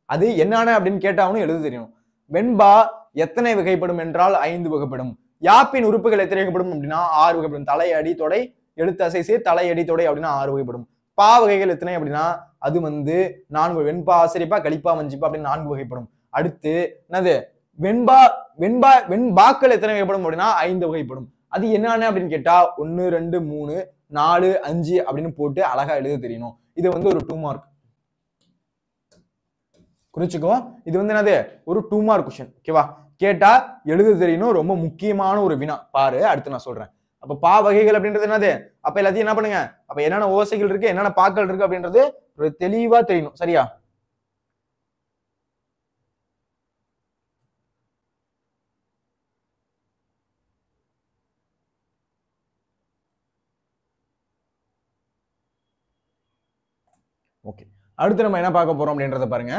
Speaker 1: அது என்னென்ன அப்படின்னு கேட்டாவும் எழுத தெரியணும். வெண்பா எத்தனை வகைப்படும் என்றால் 5 வகைப்படும். யாப்பின் உறுப்புகள் எத்தனை வகைப்படும் அப்படின்னா 6 வகைப்படும். தலை, அடி, தொடை, எழுத்து, அசை, சீர், தலை, அடி, தொடை அப்படின்னா 6 வகைப்படும். பா வகைகள் எத்தனை அப்படின்னா அது வந்து 4. வெண்பா, ஆசிரியப்பா, களிப்பா, வஞ்சிப்பா அப்படின்னு 4 வகைப்படும். அடுத்து என்னது? வெண்பாக்கள் எத்தனை வகைப்படும் அப்படின்னா 5 வகைப்படும். அது என்னன்னு அப்படின்னு கேட்டா 1, 2, 3, 4, 5 அப்படின்னு போட்டு அழகா எழுத தெரியணும். இது வந்து ஒரு 2 மார்க் குறிச்சுக்கோ. இது வந்து என்னது? ஒரு 2 மார்க் கொஸ்டின். ஓகேவா? கேட்டா எழுத தெரியணும். ரொம்ப முக்கியமான ஒரு வினா. பாரு, அடுத்து நான் சொல்றேன். அப்ப பா வகைகள் அப்படின்றது என்னது? அப்ப எல்லாத்தையும் என்ன பண்ணுங்க, அப்ப என்னென்ன ஓசைகள் இருக்கு, என்னென்ன பாக்கள் இருக்கு அப்படின்றது ஒரு தெளிவா தெரியணும். சரியா? ஓகே, அடுத்து நம்ம என்ன பார்க்க போறோம் அப்படின்றத பாருங்க.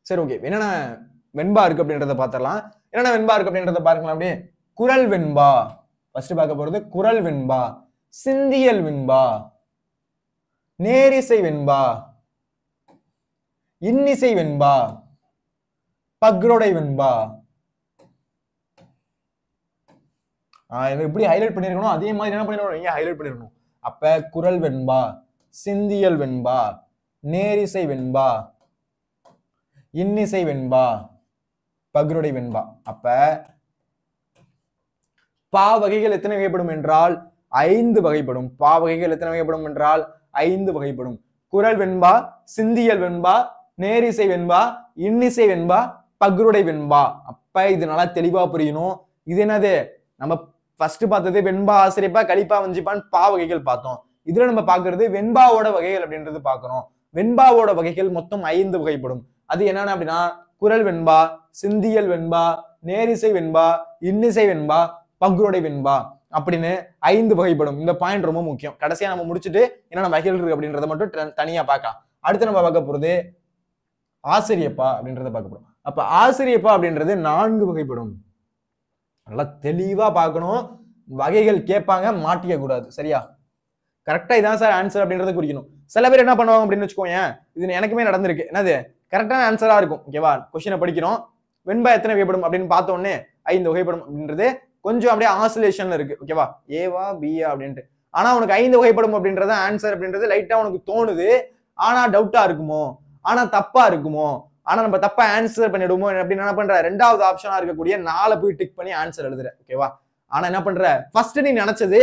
Speaker 1: சரி, ஓகே, என்னென்ன வெண்பா இருக்கு அப்படின்றத பார்த்துடலாம். என்னென்ன வெண்பா இருக்கு அப்படின்றத பார்க்கலாம். அப்படியே குரல் வெண்பா ஃபர்ஸ்ட் பார்க்க போறது. குரல் வெண்பா, சிந்தியல் வெண்பா, நேரிசை வெண்பா, இன்னிசை வெண்பா, பக்ரோடை வெண்பா. எப்படி ஹைலைட் பண்ணிருக்கணும் அதே மாதிரி என்ன பண்ணிருக்கணும், நீங்க ஹைலைட் பண்ணிருக்கணும். அப்ப குரல் வெண்பா, சிந்தியல் வெண்பா, நேரிசை வெண்பா, இன்னிசை வெண்பா, பக்ரோடை வெண்பா. அப்ப பா வகைகள் எத்தனை வகைப்படும் என்றால் 5 வகைப்படும். பா வகைகள் எத்தனை வகைப்படும் என்றால் 5 வகைப்படும். குரல் வெண்பா, சிந்தியல் வெண்பா, நேரிசை வெண்பா, இன்னிசை வெண்பா, பக்ரோடை வெண்பா. அப்ப இது நல்லா தெளிவா புரியணும். இது என்னது, நம்ம ஃபர்ஸ்ட் பார்த்தது வெண்பா, ஆசிரியப்பா, கலிப்பா, வஞ்சிப்பான் பா வகைகள் பார்த்தோம். இதுல நம்ம பாக்குறது வெண்பாவோட வகைகள் அப்படின்றது பாக்குறோம். வெண்பாவோட வகைகள் மொத்தம் 5 வகைப்படும். அது என்னன்னா அப்படின்னா குரல் வெண்பா, சிந்தியல் வெண்பா, நேரிசை வெண்பா, இன்னிசை வெண்பா, பக்ரோடை வெண்பா அப்படின்னு 5 வகைப்படும். இந்த பாயிண்ட் ரொம்ப முக்கியம். கடைசியா நம்ம முடிச்சுட்டு என்னென்ன வகைகள் இருக்கு அப்படின்றத மட்டும் தனியா பார்க்கலாம். அடுத்து நம்ம பார்க்க போறது ஆசிரியப்பா அப்படின்றத பார்க்க போறோம். அப்ப ஆசிரியப்பா அப்படின்றது 4 வகைப்படும். நல்லா தெளிவா பார்க்கணும். வகைகள் கேட்பாங்க, மாட்டிக்க கூடாது. சரியா? கரெக்டா இதான் சார் ஆன்சர் அப்படின்றத குறிக்கணும். சில பேர் என்ன பண்ணுவாங்க அப்படின்னு வச்சுக்கோங்க, இது எனக்குமே நடந்திருக்கு. என்னது கரெக்டான ஆன்சரா இருக்கும். ஓகேவா? கொஸ்டினை படிக்கிறோம், வெண்பா எத்தனை வகைப்படும் அப்படின்னு பார்த்த உடனே 5 வகைப்படும் அப்படின்றது கொஞ்சம் அப்படியே ஆசிலேஷன்ல இருக்கு. ஓகேவா? ஏவா பியா அப்படின்ட்டு. ஆனா உனக்கு 5 வகைப்படும் அப்படின்றத ஆன்சர் அப்படின்றது லைட்டா உனக்கு தோணுது. ஆனா டவுட்டா இருக்குமோ, ஆனா தப்பா இருக்குமோ, ஆனா நம்ம தப்பா ஆன்சர் பண்ணிடுவோமோ அப்படின்னு என்ன பண்ற, 2வது ஆப்ஷனா இருக்கக்கூடிய 4 போய் டிக் பண்ணி ஆன்சர் எழுதுற. ஓகேவா? ஆனா என்ன பண்ற, ஃபர்ஸ்ட் நீ நினைச்சது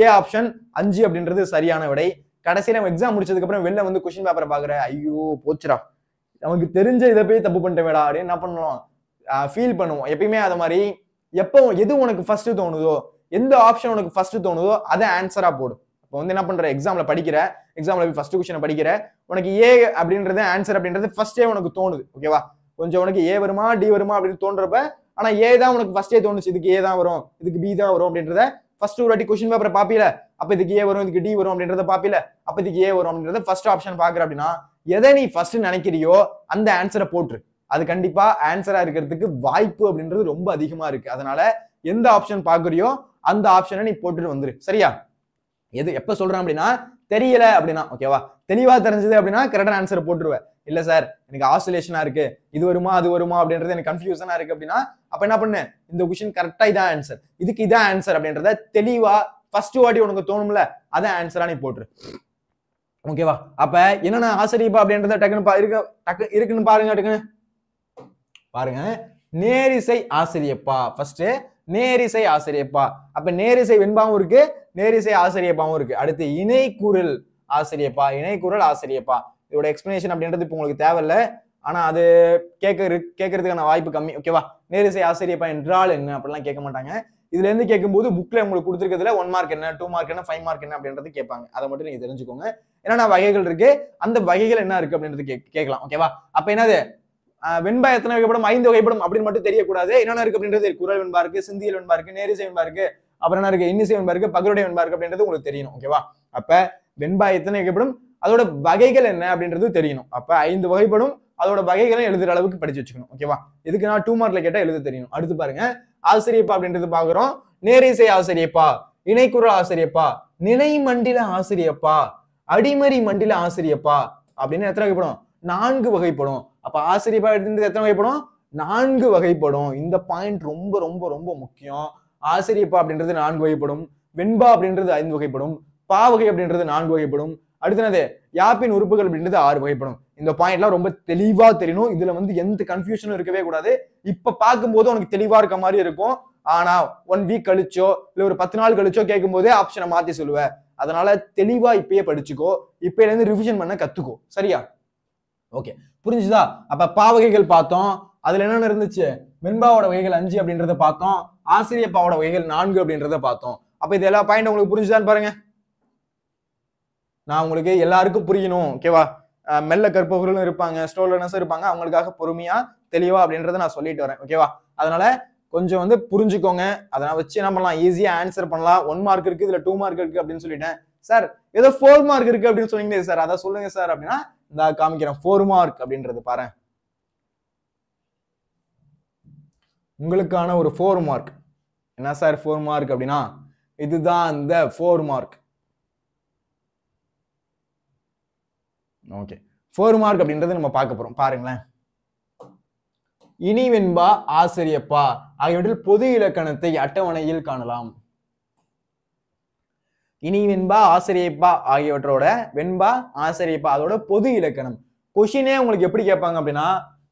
Speaker 1: ஏ ஆப்ஷன் 5 அப்படின்றது சரியான விடை. கடைசியில நம்ம எக்ஸாம் முடிச்சதுக்கு அப்புறம் வெளில வந்து கொஸ்டின் பேப்பரை பாக்குற, ஐயோ போச்சுடா, நமக்கு தெரிஞ்ச இதை போய் தப்பு பண்ணிட்டேடா அப்படின்னு என்ன பண்ணணும், ஃபீல் பண்ணுவோம். எப்பயுமே அது மாதிரி எப்போ எது உனக்கு ஃபர்ஸ்ட் தோணுதோ, எந்த ஆப்ஷன் உனக்கு ஃபர்ஸ்ட் தோணுதோ அதை ஆன்சரா போடும். இப்போ வந்து என்ன பண்ற, எக்ஸாம்ல படிக்கிற, எக்ஸாம்ல போய் ஃபர்ஸ்ட் கொஸ்டினை படிக்கிற, உனக்கு ஏ அப்படின்றது ஆன்சர் அப்படின்றது ஃபர்ஸ்டே உனக்கு தோணுது. ஓகேவா? கொஞ்சம் உனக்கு ஏ வருமா டி வருமா அப்படின்னு தோன்றப்ப, ஆனா ஏ தான் உனக்கு ஃபர்ஸ்டே தோணுச்சு, இதுக்கு ஏ தான் வரும், இதுக்கு பி தான் வரும் அப்படின்றத ஃபர்ஸ்ட் ஒரு வாட்டி கொஸ்டின் பேப்பரை பாப்பீல, அப்ப இதுக்கு ஏ வரும், இதுக்கு டி வரும் அப்படின்றத பாப்பீல, அப்ப இதுக்கு ஏ வரும் அப்படின்றத ஃபர்ஸ்ட் ஆப்ஷன் பாக்குற அப்படின்னா எதை நீ ஃபர்ஸ்ட் நினைக்கிறியோ அந்த ஆன்சரை போட்டுரு. அது கண்டிப்பா ஆன்சரா இருக்கிறதுக்கு வாய்ப்பு அப்படின்றது ரொம்ப அதிகமா இருக்கு. அதனால எந்த ஆப்ஷன் பாக்குறியோ அந்த ஆப்ஷனை நீ போட்டுட்டு வந்துரு. சரியா? எது எப்ப சொல்றேன் அப்படின்னா, தெரியல அப்படின்னா, ஓகேவா, தெளிவா தெரிஞ்சது அப்படின்னா கரெக்டான ஆன்சர் போட்டுருவேன். இல்ல சார் எனக்கு ஆசிலேஷனா இருக்கு, இது வருமா அது வருமா அப்படின்றது எனக்கு கன்ஃபியூஷனா இருக்கு அப்படின்னா, அப்ப என்ன பண்ணு, இந்த கொஸ்டின் கரெக்டா இதான் ஆன்சர், இதுக்கு இதான் ஆன்சர் அப்படின்றத தெளிவா ஃபர்ஸ்ட் வாட்டி உனக்கு தோணும்ல, அதான் ஆன்சரா நீ போட்டுரு. ஓகேவா? அப்ப என்னென்ன ஆசிரியப்பா அப்படின்றத இருக்குன்னு பாருங்க. பாருங்க, நேரிசை ஆசிரியப்பா. ஃபர்ஸ்ட் நேரிசை ஆசிரியப்பா. அப்ப நேரிசை வெண்பாவும் இருக்கு, நேரிசை ஆசிரியப்பாவும் இருக்கு. அடுத்து இணை குரல் ஆசிரியப்பா, இணை குரல் ஆசிரியப்பா. இதோட எக்ஸ்பிளனேஷன் அப்படின்றது இப்போ உங்களுக்கு தேவையில்ல, ஆனா அது கேட்கறதுக்கான வாய்ப்பு கம்மி. ஓகேவா? நேரிசை ஆசிரியப்பா என்றால் என்ன அப்படிலாம் கேட்க மாட்டாங்க. இதுல இருந்து கேட்கும்போது புக்ல உங்களுக்கு கொடுத்துருக்கிறதுல 1 மார்க் என்ன, 2 மார்க் என்ன, 5 மார்க் என்ன அப்படின்றது கேட்பாங்க. அதை மட்டும் நீங்க தெரிஞ்சுக்கோங்க. என்னென்ன வகைகள் இருக்கு, அந்த வகைகள் என்ன இருக்கு அப்படின்றது கேட்கலாம். ஓகேவா? அப்ப என்னது, வெண்பா எத்தனை வகைப்படும், 5 வகைப்படும் அப்படின்னு மட்டும் தெரியக்கூடாது. என்னென்ன இருக்கு அப்படின்றது, குரல் வெண்பா இருக்கு, சிந்தியல் வெண்பா இருக்கு, நேரிசை வெண்பா இருக்கு, அப்புறம் என்ன இருக்கு, இன்னிசை வெண்பா இருக்கு, பக்ரோடை வெண்பா இருக்கு அப்படின்றது உங்களுக்கு தெரியணும். ஓகேவா? அப்ப வெண்பா எத்தனை வகைப்படும், அதோட வகைகள் என்ன அப்படின்றது தெரியணும். அப்ப 5 வகைப்படும், அதோட வகைகளை எழுதுற அளவுக்கு படிச்சு வச்சுக்கணும். ஓகேவா? இதுக்கு நான் 2 மார்க்ல கேட்டா எழுத தெரியணும். அடுத்து பாருங்க, ஆசிரியப்பா அப்படின்றது பாக்குறோம். நேரிசை ஆசிரியப்பா, இணைக்குரல் ஆசிரியப்பா, நினை மண்டில ஆசிரியப்பா, அடிமறி மண்டில ஆசிரியப்பா அப்படின்னு எத்தனை வகைப்படும், 4 வகைப்படும். அப்ப ஆசிரியப்பா எடுத்து எத்தனை வகைப்படும், 4 வகைப்படும். இந்த பாயிண்ட் ரொம்ப ரொம்ப ரொம்ப முக்கியம். ஆசிரியப்பா அப்படின்றது 4 வகைப்படும், வெண்பா அப்படின்றது 5 வகைப்படும், பா வகை அப்படின்றது 4 வகைப்படும். அடுத்தது யாப்பின் உறுப்புகள் அப்படின்றது 6 வகைப்படும். இந்த பாயிண்ட்லாம் ரொம்ப தெளிவா தெரியணும். இதுல வந்து எந்த கன்ஃபியூஷனும் இருக்கவே கூடாது. இப்ப பார்க்கும்போது உனக்கு தெளிவா இருக்க மாதிரி இருக்கும். ஆனா 1 வீக் கழிச்சோ இல்ல ஒரு 10 நாள் கழிச்சோ கேட்கும் போதே ஆப்ஷனை மாத்தி சொல்லுவேன். அதனால தெளிவா இப்பயே படிச்சுக்கோ, இப்பல இருந்து ரிவிஷன் பண்ண கத்துக்கோ. சரியா? ஓகே, புரிஞ்சுதா? அப்ப பாவகைகள் பார்த்தோம். அதுல என்னென்ன இருந்துச்சு, வெண்பாவோட வகைகள் 5 அப்படின்றத பார்த்தோம், ஆசிரியப்பாவோட வகைகள் 4 அப்படின்றத பார்த்தோம். அப்ப இது எல்லா பாயிண்ட் உங்களுக்கு புரிஞ்சுதான் பாருங்க. நான் உங்களுக்கு எல்லாருக்கும் புரியணும், ஓகேவா? மெல்ல கற்பவர்களும் இருப்பாங்க, ஸ்லோ லேர்னர்ஸும் இருப்பாங்க, அவங்களுக்காக பொறுமையா தெளிவா அப்படின்றத நான் சொல்லிட்டு வரேன், ஓகேவா? அதனால கொஞ்சம் வந்து புரிஞ்சுக்கோங்க. அதனால வச்சு என்ன பண்ணலாம், ஈஸியா ஆன்சர் பண்ணலாம். 1 மார்க் இருக்கு, இதுல 2 மார்க் இருக்கு அப்படின்னு சொல்லிட்டேன். சார் ஏதோ 4 மார்க் இருக்கு அப்படின்னு சொன்னீங்களே சார், அதை சொல்லுங்க சார் அப்படின்னா இந்த காமிக்கிறேன். 4 மார்க் அப்படின்றது பாரு, உங்களுக்கான ஒரு 4 மார்க். என்ன சார் 4 மார்க் அப்படின்னா இதுதான் இந்த 4 மார்க். ஓகே, 4 மார்க் அப்படின்றது நம்ம பார்க்க போறோம். பாருங்களேன். இனி வெண்பா ஆசிரியப்பா ஆகியவற்றில் பொது இலக்கணத்தை அட்டவணையில் காணலாம். இனி வெண்பா ஆசிரியப்பா ஆகியவற்றோட வெண்பா ஆசிரியப்பா அதோட பொது இலக்கணம். கொஸ்டினே உங்களுக்கு எப்படி கேட்பாங்க அப்படின்னா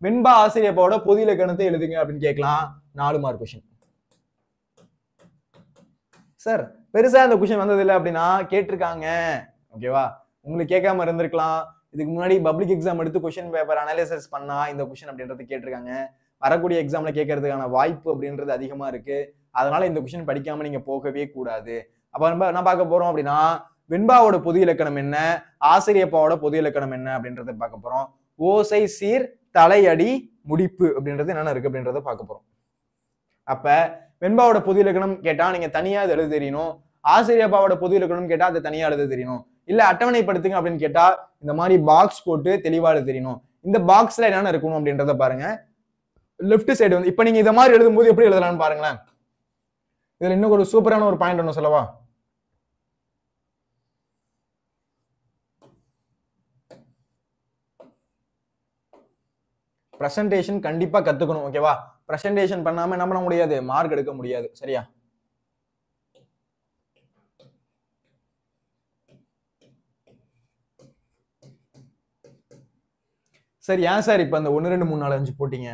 Speaker 1: வெண்பா ஆசிரியப்பாவோட பொது இலக்கணத்தை எழுதுங்க அப்படின்னு கேட்கலாம். 4 மார்க் கொஸ்டின். சார் பெருசா இந்த கொஸ்டின் வந்தது இல்லை அப்படின்னா கேட்டிருக்காங்க, ஓகேவா? உங்களுக்கு கேட்காம இருந்திருக்கலாம். இதுக்கு முன்னாடி பப்ளிக் எக்ஸாம் எடுத்து கொஸ்டின் பேப்பர் அனாலிசிஸ் பண்ணா இந்த கொஸ்டின் அப்படின்றது கேட்டிருக்காங்க. வரக்கூடிய எக்ஸாம்ல கேட்கறதுக்கான வாய்ப்பு அப்படின்றது அதிகமா இருக்கு. அதனால இந்த கொஸ்டின் படிக்காம நீங்க போகவே கூடாது. அப்ப நம்ம என்ன பார்க்க போறோம் அப்படின்னா வெண்பாவோட பொது இலக்கணம் என்ன, ஆசிரியப்பாவோட பொது இலக்கணம் என்ன அப்படின்றத பார்க்க போறோம். ஓசை சீர் தலையடி முடிப்பு அப்படின்றது என்னென்ன இருக்கு அப்படின்றத பார்க்க போறோம். அப்ப வெண்பாவோட பொது இலக்கணம் கேட்டா நீங்க தனியா அது எழுத தெரியணும். ஆசிரியப்பாவோட பொது இலக்கணம் கேட்டா அதை தனியா எழுத தெரியணும். இல்ல அட்டவணைப்படுத்துங்க அப்படின்னு கேட்டா இந்த மாதிரி பாக்ஸ் போட்டு தெளிவா எழுத தெரியணும். இந்த பாக்ஸ்ல என்னென்ன இருக்கணும் அப்படின்றத பாருங்க. லெஃப்ட் சைடு வந்து இப்ப நீங்க இத மாதிரி எழுதும்போது எப்படி எழுதலாம்னு பாருங்களேன். இதுல இன்னும் ஒரு சூப்பரான ஒரு பாயிண்ட் ஒன்று சொல்லவா? பிரசன்டேஷன் கண்டிப்பா கத்துக்கணும், ஓகேவா? பிரசன்டேஷன் பண்ணாம என்ன பண்ண முடியாது, மார்க் எடுக்க முடியாது, சரியா? சரி, ஏன் சார் இப்ப அந்த 1 2 3 4 5 போட்டீங்க?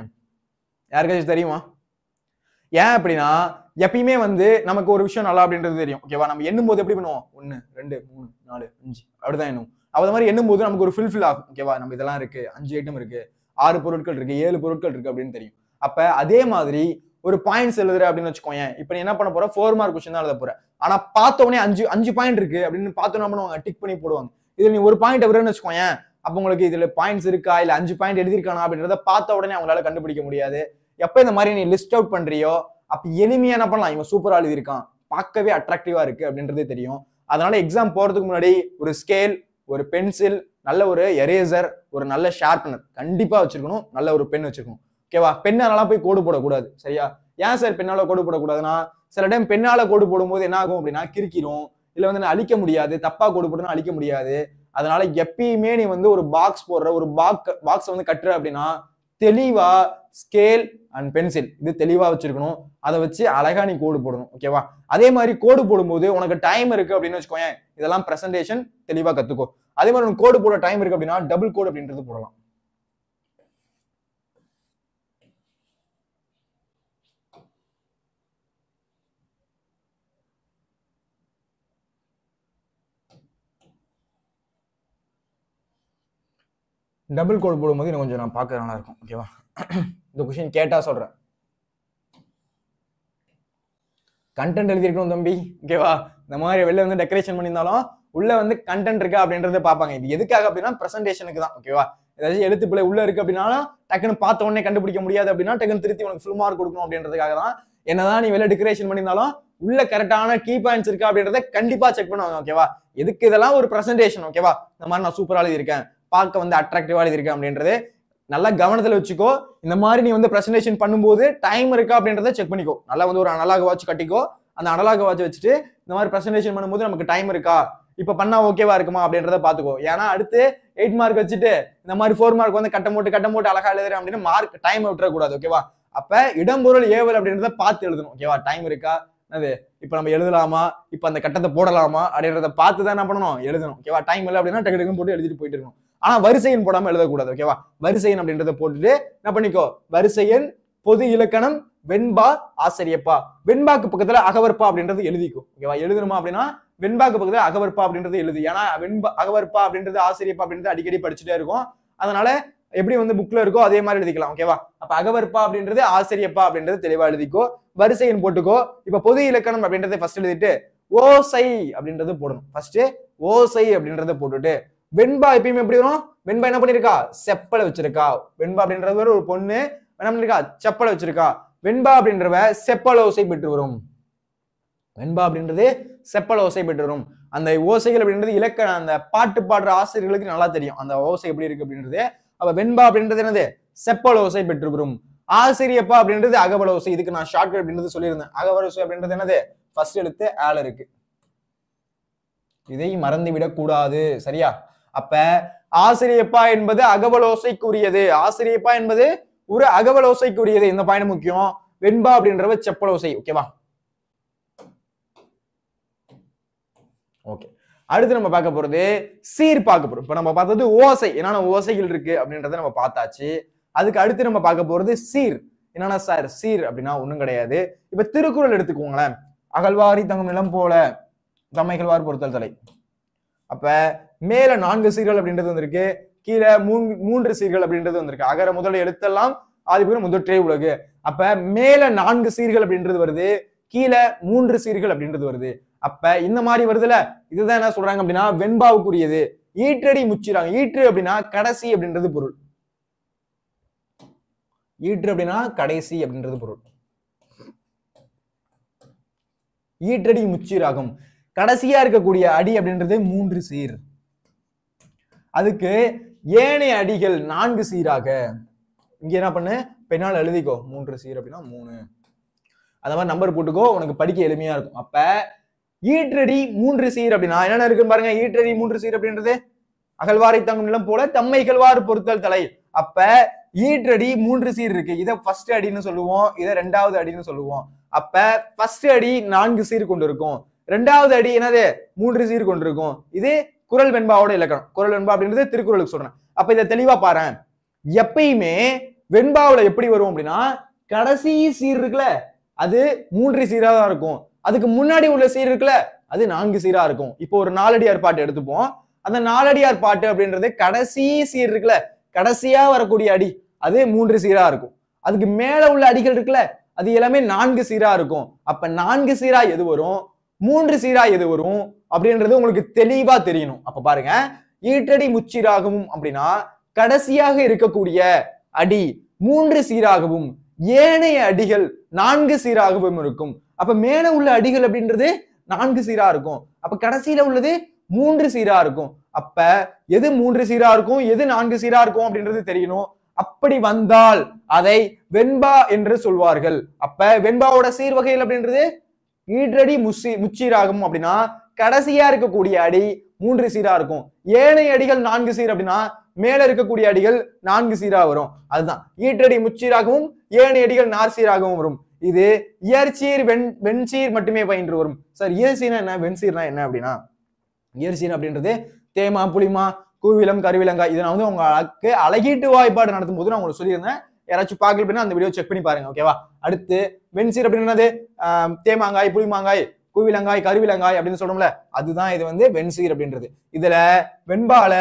Speaker 1: யாருக்காச்சும் தெரியுமா? ஏன் அப்படின்னா எப்பயுமே வந்து நமக்கு ஒரு விஷயம் நல்லா அப்படின்றது தெரியும், ஓகேவா? நம்ம எண்ணும் போது எப்படி பண்ணுவோம், 1 2 3 4 5 அப்படிதான் எண்ணும். அது மாதிரி எண்ணும் போது நமக்கு ஒரு ஃபில் ஆகும், ஓகேவா? நம்ம இதெல்லாம் இருக்கு, 5 ஐட்டம் இருக்கு, 6 பொருட்கள் இருக்கு, 7 பொருட்கள் இருக்கு அப்படின்னு தெரியும். அப்ப அதே மாதிரி ஒரு பாயிண்ட்ஸ் எழுதுற அப்படின்னு வச்சுக்கோங்க. இப்ப நீ என்ன பண்ண போற, 4 மார்க் கொஸ்டின் தான் எழுத போற. ஆனா பார்த்த உடனே 5 பாயிண்ட் இருக்கு அப்படின்னு பார்த்து என்ன பண்ணுவாங்க, டிக் பண்ணி போடுவாங்க. இதுல நீ ஒரு பாயிண்ட் வருன்னு வச்சுக்கோங்க, அப்ப உங்களுக்கு இதுல பாயிண்ட்ஸ் இருக்கா இல்ல 5 பாயிண்ட் எழுதிருக்கானா அப்படின்றத பார்த்த உடனே அவங்களால கண்டுபிடிக்க முடியாது. எப்ப இந்த மாதிரி நீ லிஸ்ட் அவுட் பண்றியோ அப்ப எளிமையா என்ன பண்ணலாம், இவன் சூப்பரா எழுதியிருக்கான், பார்க்கவே அட்ராக்டிவா இருக்கு அப்படின்றதே தெரியும். அதனால எக்ஸாம் போறதுக்கு முன்னாடி ஒரு ஸ்கேல், ஒரு பென்சில், நல்ல ஒரு எரேசர், ஒரு நல்ல ஷார்ப்னர் கண்டிப்பா வச்சிருக்கணும். நல்ல ஒரு பென் வச்சிருக்கணும், ஓகேவா? பெண்ணால போய் கோடு போடக்கூடாது, சரியா? ஏன் சார் பெண்ணால கோடு போடக்கூடாதுன்னா சில டைம் பெண்ணால கோடு போடும்போது என்ன ஆகும் அப்படின்னா கிறுக்கிரும், இல்ல வந்து அழிக்க முடியாது, தப்பா கோடு போட்டு அழிக்க முடியாது. அதனால எப்பயுமே நீ வந்து ஒரு பாக்ஸ் போடுற, ஒரு பாக்ஸ் வந்து கட்டுற அப்படின்னா தெளிவா ஸ்கேல் அண்ட் பென்சில் இது தெளிவா வச்சிருக்கணும். அதை வச்சு அழகா நீ கோடு போடணும், ஓகேவா? அதே மாதிரி கோடு போடும்போது உனக்கு டைம் இருக்கு அப்படின்னு வச்சுக்கோங்க, இதெல்லாம் பிரசன்டேஷன் தெளிவா கத்துக்கோ. அதே மாதிரி உனக்கு கோடு போட டைம் இருக்கு அப்படின்னா டபுள் கோடு அப்படின்றது போடலாம். டபுள் கோடு போடும்போது இன்னும் கொஞ்சம் நான் பார்க்க நல்லா இருக்கும், ஓகேவா? இந்த கொஸ்டின் கேட்டா சொல்றேன். கண்டென்ட் எழுதிருக்கணும் தம்பி, ஓகேவா? இந்த மாதிரி வெளில வந்து டெக்கரேஷன் பண்ணியிருந்தாலும் உள்ள வந்து கண்டென்ட் இருக்கா அப்படின்றத பார்ப்பாங்க. இது எதுக்காக அப்படின்னா பிரசன்டேஷனுக்கு தான், ஓகேவா? ஏதாச்சும் எழுத்து பிள்ளை உள்ள இருக்கு அப்படின்னாலும் டக்குன்னு பார்த்த உடனே கண்டுபிடிக்க முடியாது அப்படின்னா டக்குன்னு திருத்தி உனக்கு ஃபுல் மார்க் கொடுக்கணும் அப்படின்றதுக்காக தான். என்னதான் நீ வெளில டெக்கரேஷன் பண்ணியிருந்தாலும் உள்ள கரெக்டான கீ பாயிண்ட்ஸ் இருக்கா அப்படின்றத கண்டிப்பா செக் பண்ணுவாங்க, ஓகேவா? எதுக்கு இதெல்லாம் ஒரு பிரசன்டேஷன், ஓகேவா? இந்த மாதிரி நான் சூப்பரா எழுதியிருக்கேன், பார்க்க வந்து அட்ராக்டிவா எழுதியிருக்கேன் அப்படின்றது நல்லா கவனத்துல வச்சுக்கோ. இந்த மாதிரி நீ வந்து பிரசன்டேஷன் பண்ணும்போது டைம் இருக்கா அப்படின்றத செக் பண்ணிக்கோ. நல்லா வந்து ஒரு அனலாக் வாட்ச் கட்டிக்கோ. அந்த அனலாக் வாட்ச் வச்சுட்டு இந்த மாதிரி பிரசன்டேஷன் பண்ணும்போது நமக்கு டைம் இருக்கா, இப்ப பண்ணா ஓகேவா இருக்குமா அப்படின்றத பாத்துக்கோ. ஏன்னா அடுத்து 8 மார்க் வச்சுட்டு இந்த மாதிரி 4 மார்க் வந்து கட்டம் போட்டு அழகா எழுதுறேன் அப்படின்னு மார்க் டைம் விட்டுறக்கூடாது, ஓகேவா? அப்ப இடம்பொருள் ஏவல் அப்படின்றத பார்த்து எழுதணும், ஓகேவா? டைம் இருக்கா, அது இப்ப நம்ம எழுதலாமா, இப்ப அந்த கட்டத்தை போடலாமா அப்படின்றத பார்த்து தான் என்ன பண்ணணும், எழுதணும், ஓகேவா? டைம் இல்லை அப்படின்னா டக்கு டக்குன்னு போட்டு எழுதிட்டு போயிட்டு இருக்கணும். ஆனா வரிசையின் போடாம எழுதக்கூடாது, ஓகேவா? வரிசையின் அப்படின்றத போட்டுட்டு என்ன பண்ணிக்கோ, வரிசையின் பொது இலக்கணம் வெண்பா ஆசிரியப்பா, வெண்பாக்கு பக்கத்துல அகவற்பா அப்படின்றது எழுதிக்கோ, ஓகேவா? எழுதணுமா அப்படின்னா வெண்பாக்கு பக்கத்துல அகவற்பா அப்படின்றது எழுது. ஏன்னா வெண்பா அகவற்பா அப்படின்றது ஆசிரியப்பா அப்படின்றது அடிக்கடி படிச்சுட்டே இருக்கும். அதனால எப்படி வந்து புக்ல இருக்கோ அதே மாதிரி எழுதிக்கலாம். ஓகேவா? அப்ப அகவற்பா அப்படின்றது ஆசிரியப்பா அப்படின்றது தெளிவா எழுதிக்கோ, வரிசையின் போட்டுக்கோ. இப்ப பொது இலக்கணம் அப்படின்றத ஃபர்ஸ்ட் எழுதிட்டு ஓசை அப்படின்றது போடணும். ஃபர்ஸ்ட் ஓசை அப்படின்றத போட்டுட்டு வெண்பா எப்பயுமே எப்படி வரும்? வெண்பா என்ன பண்ணிருக்கா? செப்பலை வச்சிருக்கா. வெண்பா அப்படின்றது ஒரு பொண்ணு என்ன பண்ணிருக்கா? செப்பலை வச்சிருக்கா. வெண்பா அப்படின்றவ செப்பல் ஓசை பெற்று வரும். வெண்பா அப்படின்றது செப்பல் ஓசை பெற்று வரும். அந்த ஓசைகள் அப்படின்றது இலக்கண அந்த பாட்டு பாடுற ஆசிரியர்களுக்கு நல்லா தெரியும் அந்த ஓசை எப்படி இருக்கு அப்படின்றது. அப்ப வெண்பா அப்படின்றது என்னது? செப்பல் ஓசை பெற்று வரும். ஆசிரியப்பா அப்படின்றது அகவல் ஓசை. இதுக்கு நான் ஷார்ட்கட் அப்படின்றது சொல்லியிருந்தேன். அகவல் ஓசை அப்படின்றது என்னது? ஃபர்ஸ்ட் எழுத்து ஆல இருக்கு. இதை மறந்து விடக் கூடாது. சரியா? அப்ப ஆசிரியப்பா என்பது அகவலோசைக்குரியது. ஆசிரியப்பா என்பது ஒரு அகவலோசைக்குரியது. இந்த பாயிண்ட் முக்கியம். வெண்பா அப்படின்றவ செப்பலோசை. ஓகேவா? ஓகே. அடுத்து நம்ம பார்க்க போறது சீர் பார்க்க போறோம். இப்ப நம்ம பார்த்தது ஓசை, என்னென்ன ஓசைகள் இருக்கு அப்படின்றத நம்ம பார்த்தாச்சு. அதுக்கு அடுத்து நம்ம பார்க்க போறது சீர். என்னன்னா சார் சீர் அப்படின்னா ஒண்ணும் கிடையாது. இப்ப திருக்குறள் எடுத்துக்கோங்களேன். அகழ்வாரி தங்கும் நிலம் போல தம்மைகள்வார் பொறுத்தல் தலை. அப்ப மேல 4 சீர்கள் அப்படின்றது வந்திருக்கு, கீழே 3 சீர்கள் அப்படின்றது வந்திருக்கு. அகர முதல் எழுத்தெல்லாம் ஆதிபுரம் முதற்றே உலகு. அப்ப மேல 4 சீர்கள் அப்படின்றது வருது, கீழே 3 சீர்கள் அப்படின்றது வருது. அப்ப இந்த மாதிரி வருதுல, இதுதான் என்ன சொல்றாங்க அப்படின்னா வெண்பாவுக்குரியது. ஈற்றடி முச்சிறாங்க. ஈற்று அப்படின்னா கடைசி அப்படின்றது பொருள். ஈற்று அப்படின்னா கடைசி அப்படின்றது பொருள். ஈற்றடி முச்சிராகும். கடைசியா இருக்கக்கூடிய அடி அப்படின்றது 3 சீர். அதுக்கு ஏனைய அடிகள் 4 சீராக. இங்க என்ன பண்ணு? பெண்ணால் எழுதிக்கோ. 3 சீர் அப்படின்னா 3. அந்த மாதிரி நம்பர் போட்டுக்கோ, உனக்கு படிக்க எளிமையா இருக்கும். அப்ப ஈற்றடி 3 சீர் அப்படின்னா என்னென்ன இருக்குன்னு பாருங்க. ஈற்றடி 3 சீர் அப்படின்றது அகழ்வாரை தங்கும் நிலம் போல தம்மைகள்வார் பொறுத்தல் தலை. அப்ப ஈற்றடி 3 சீர் இருக்கு. இதை ஃபர்ஸ்ட் அடின்னு சொல்லுவோம், இதை 2வது அடின்னு சொல்லுவோம். அப்ப ஃபர்ஸ்ட் அடி 4 சீர் கொண்டு இருக்கும், 2வது அடி என்னது 3 சீர் கொண்டு இருக்கும். இது குறள் வெண்பாவோட இலக்கணம். குறள் வெண்பா அப்படின்றது திருக்குறளுக்கு சொல்றேன். அப்ப இதை தெளிவா பாரு. எப்பயுமே வெண்பாவுல எப்படி வரும் அப்படின்னா கடைசி சீர் இருக்குல்ல அது 3 சீரா தான் இருக்கும். அதுக்கு முன்னாடி உள்ள சீர் இருக்குல்ல அது 4 சீரா இருக்கும். இப்போ ஒரு 4 அடியார் பாட்டு எடுத்துப்போம். அந்த 4 அடியார் பாட்டு அப்படின்றது கடைசி சீர் இருக்குல்ல, கடைசியா வரக்கூடிய அடி அது 3 சீரா இருக்கும். அதுக்கு மேல உள்ள அடிகள் இருக்குல்ல அது எல்லாமே 4 சீரா இருக்கும். அப்ப 4 சீரா எது வரும், 3 சீரா எது வரும் அப்படின்றது உங்களுக்கு தெளிவா தெரியணும். அப்ப பாருங்க, ஈற்றடி முச்சீராகவும் அப்படின்னா கடைசியாக இருக்கக்கூடிய அடி 3 சீராகவும் ஏனைய அடிகள் 4 சீராகவும் இருக்கும். அப்ப மேல உள்ள அடிகள் அப்படின்றது 4 சீரா இருக்கும். அப்ப கடைசியில உள்ளது 3 சீரா இருக்கும். அப்ப எது 3 சீரா இருக்கும், எது 4 சீரா இருக்கும் அப்படின்றது தெரியணும். அப்படி வந்தால் அதை வெண்பா என்று சொல்வார்கள். அப்ப வெண்பாவோட சீர் வகைகள் அப்படின்றது ஈற்றடி முச்சீராகும் அப்படின்னா கடைசியா இருக்கக்கூடிய அடி 3 சீரா இருக்கும். ஏனைய அடிகள் 4 சீர் அப்படின்னா மேல இருக்கக்கூடிய அடிகள் 4 சீரா வரும். அதுதான் ஈற்றடி முச்சீராகவும் ஏனைய அடிகள் 4 சீராகவும் வரும். இது இயற்சீர் வெண்சீர் மட்டுமே பயின்று வரும். சார் இயற்சீர்னா என்ன, வெண்சீர்னா என்ன அப்படின்னா இயற்சீர் அப்படின்றது தேமா புளிமா கூவிலம் கருவிலங்காய். இதை நான் வந்து உங்களுக்கு அழகீட்டு வாய்ப்பாடு நடத்தும் போது நான் உங்களுக்கு சொல்லியிருந்தேன். யாராச்சும் பார்க்கல அப்படின்னா அந்த வீடியோ செக் பண்ணி பாருங்க. ஓகேவா? அடுத்து வெண்சீர் அப்படின்னது தேமாங்காய் புளிமாங்காய் கூவிலங்காய் கருவிலங்காய் அப்படின்னு சொல்றோம்ல, அதுதான் இது வந்து வெண்சீர் அப்படின்றது. இதுல வெண்பால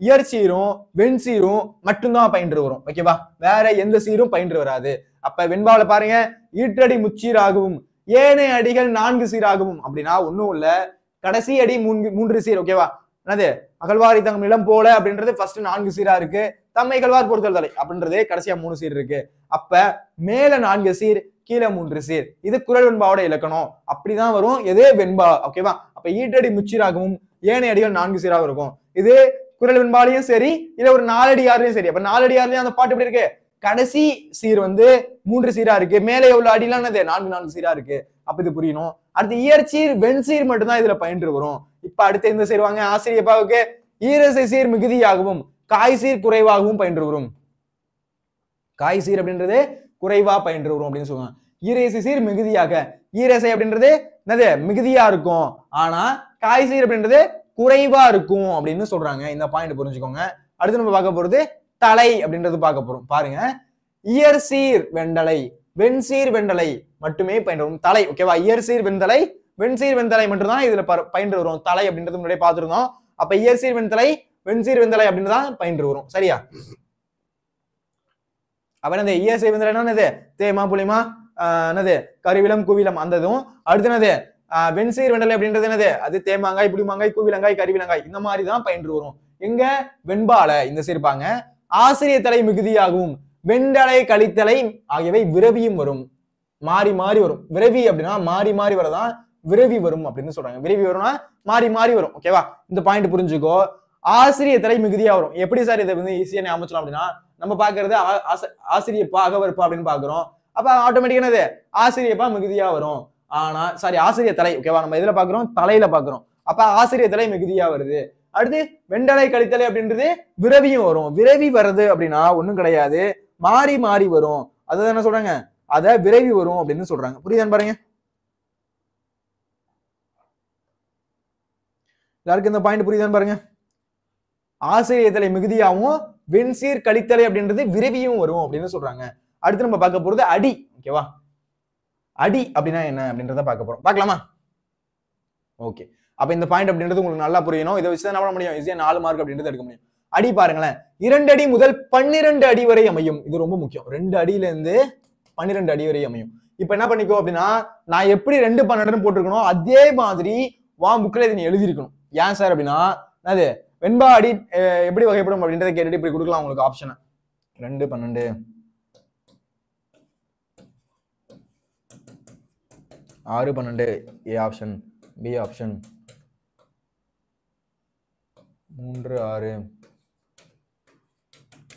Speaker 1: இயற்சீரும் வெண்சீரும் மட்டும்தான் பயின்று வரும். ஓகேவா? வேற எந்த சீரும் பயின்று வராது. அப்ப வெண்பால பாருங்க, ஈற்றடி முச்சீராகவும் ஏனைய அடிகள் 4 சீராகவும் அப்படின்னா ஒண்ணும் இல்ல, கடைசி அடி 3 சீர். ஓகேவா? என்னது அகழ்வாரி தங்கும் நிலம் போல அப்படின்றது ஃபர்ஸ்ட் 4 சீரா இருக்கு, தம்மைகள்வார் பொறுத்தல் தலை அப்படின்றது கடைசியா 3 சீர் இருக்கு. அப்ப மேல 4 சீர், கீழே 3 சீர். இது குறள் வெண்பாவோட இலக்கணம். அப்படிதான் வரும் எது வெண்பா. ஓகேவா? அப்ப ஈற்றடி முச்சீராகவும் ஏனைய அடிகள் 4 சீராக இருக்கும். இது குறள் வெண்பாலையும் சரி, இல்ல ஒரு 4 அடியார்லயும் சரி. அப்ப 4 அடியார்லயும் அந்த பாட்டு எப்படி இருக்கு, கடைசி சீர் வந்து 3 சீரா இருக்கு, மேலே உள்ள அடிலாம் என்னது 4 சீரா இருக்கு. அப்ப இது புரியணும். அடுத்து இயற்சீர் வெண்சீர் மட்டும்தான் இதுல பயின்று வரும். இப்ப அடுத்து எந்த சீர் வாங்க, ஆசிரியப்பாவுக்கு ஈரசை சீர் மிகுதியாகவும் காய் சீர் குறைவாகவும் பயின்று வரும். காய் சீர் அப்படின்றது குறைவா பயின்று வரும் அப்படின்னு சொல்லுவாங்க. ஈரசை சீர் மிகுதியாக, ஈரசை அப்படின்றது என்னது மிகுதியா இருக்கும், ஆனா காய் சீர் அப்படின்றது குறைவா இருக்கும் அப்படின்னு சொல்றாங்க. இந்த பாயிண்ட் புரிஞ்சுக்கோங்க. அடுத்து நம்ம பார்க்க போறது தலை அப்படின்றது பார்க்க போறோம். பாருங்க, இயற்சீர் வெண்டலை வெண்சீர் வெண்டலை மட்டுமே பயின்று வரும் தலை. ஓகேவா? இயற்சீர் வெண்தலை வெண்சீர் வெண்தலை மட்டும்தான் இதுல பயின்று வரும். தலை அப்படின்றது முன்னாடியே பார்த்திருந்தோம். அப்ப இயற்சீர் வெண்தலை வெண்சீர் வெண்தலை அப்படின்றதான் பயின்று வரும். சரியா? அப்ப என்னது இஎஸ்ஐ வந்து என்னது தேமா புளிமா என்னது கருவிலம் குவிலம் அந்த இதுவும் அடுத்து என்னது வெண்சீர் வெண்டலை அப்படின்றது என்னது அது தேமாங்காய் புளிமாங்காய் கூவிலங்காய் கருவிலங்காய் இந்த மாதிரி தான் பயின்று வரும். எங்க வெண்பால இந்த சேர்ப்பாங்க. ஆசிரிய தலை மிகுதியாகவும் வெண்டலை கழித்தலை ஆகியவை விரவியும் வரும். மாறி மாறி வரும். விரவி அப்படின்னா மாறி மாறி வரதான் விரவி வரும் அப்படின்னு சொல்றாங்க. விரவி வரும்னா மாறி மாறி வரும். ஓகேவா? இந்த பாயிண்ட் புரிஞ்சுக்கோ. ஆசிரிய தலை மிகுதியா வரும். எப்படி சார் இதை வந்து ஈஸியா அமைச்சலாம் அப்படின்னா நம்ம பாக்குறது ஆசிரியப்பா அகவற்பா அப்படின்னு பாக்குறோம். அப்ப ஆட்டோமேட்டிக்கா என்னது ஆசிரியப்பா மிகுதியா வரும். ஆனா சாரி ஆசிரியர் தலை. ஓகேவா? நம்ம எதுல பாக்குறோம்? தலையில பாக்குறோம். அப்ப ஆசிரியர் தலை மிகுதியா வருது. அடுத்து வெண்டலை கழித்தலை அப்படின்றது விரவியும் வரும். விரவி வருது அப்படின்னா ஒண்ணும் கிடையாது, மாறி மாறி வரும். அதுதான் என்ன சொல்றாங்க, அத விரைவி வரும் அப்படின்னு சொல்றாங்க. புரியுதான்னு பாருங்க. எல்லாருக்கும் இந்த பாயிண்ட் புரியுதான்னு பாருங்க. ஆசிரியர் தலை மிகுதியாகவும் வெண்சீர் கழித்தலை அப்படின்றது விரைவியும் வரும் அப்படின்னு சொல்றாங்க. அடுத்து நம்ம பார்க்க போறது அடி. ஓகேவா? அடி அப்படின்னா என்ன அப்படின்றத பார்க்க போறோம். பார்க்கலாமா? ஓகே. அப்ப இந்த பாயிண்ட் அப்படின்றது உங்களுக்கு நல்லா புரியணும். இதை வச்சுதான் என்ன பண்ண முடியும், ஈஸியா 4 மார்க் அப்படின்றது எடுக்க முடியும். அடி பாருங்களேன், 2 அடி முதல் 12 அடி வரை அமையும். இது ரொம்ப முக்கியம். 2 அடியில இருந்து 12 அடி வரை அமையும். இப்ப என்ன பண்ணிக்கோ அப்படின்னா நான் எப்படி 2 12 போட்டிருக்கணும் அதே மாதிரி வா புக்ல இதை நீ எழுதிருக்கணும். ஏன் சார் அப்படின்னா அது வெண்பா அடி எப்படி வகைப்படும் அப்படின்றத கேட்டுட்டு இப்படி கொடுக்கலாம் உங்களுக்கு ஆப்ஷனை. 2 12 6 12 ஏ ஆப்ஷன், பி ஆப்ஷன் 3 6.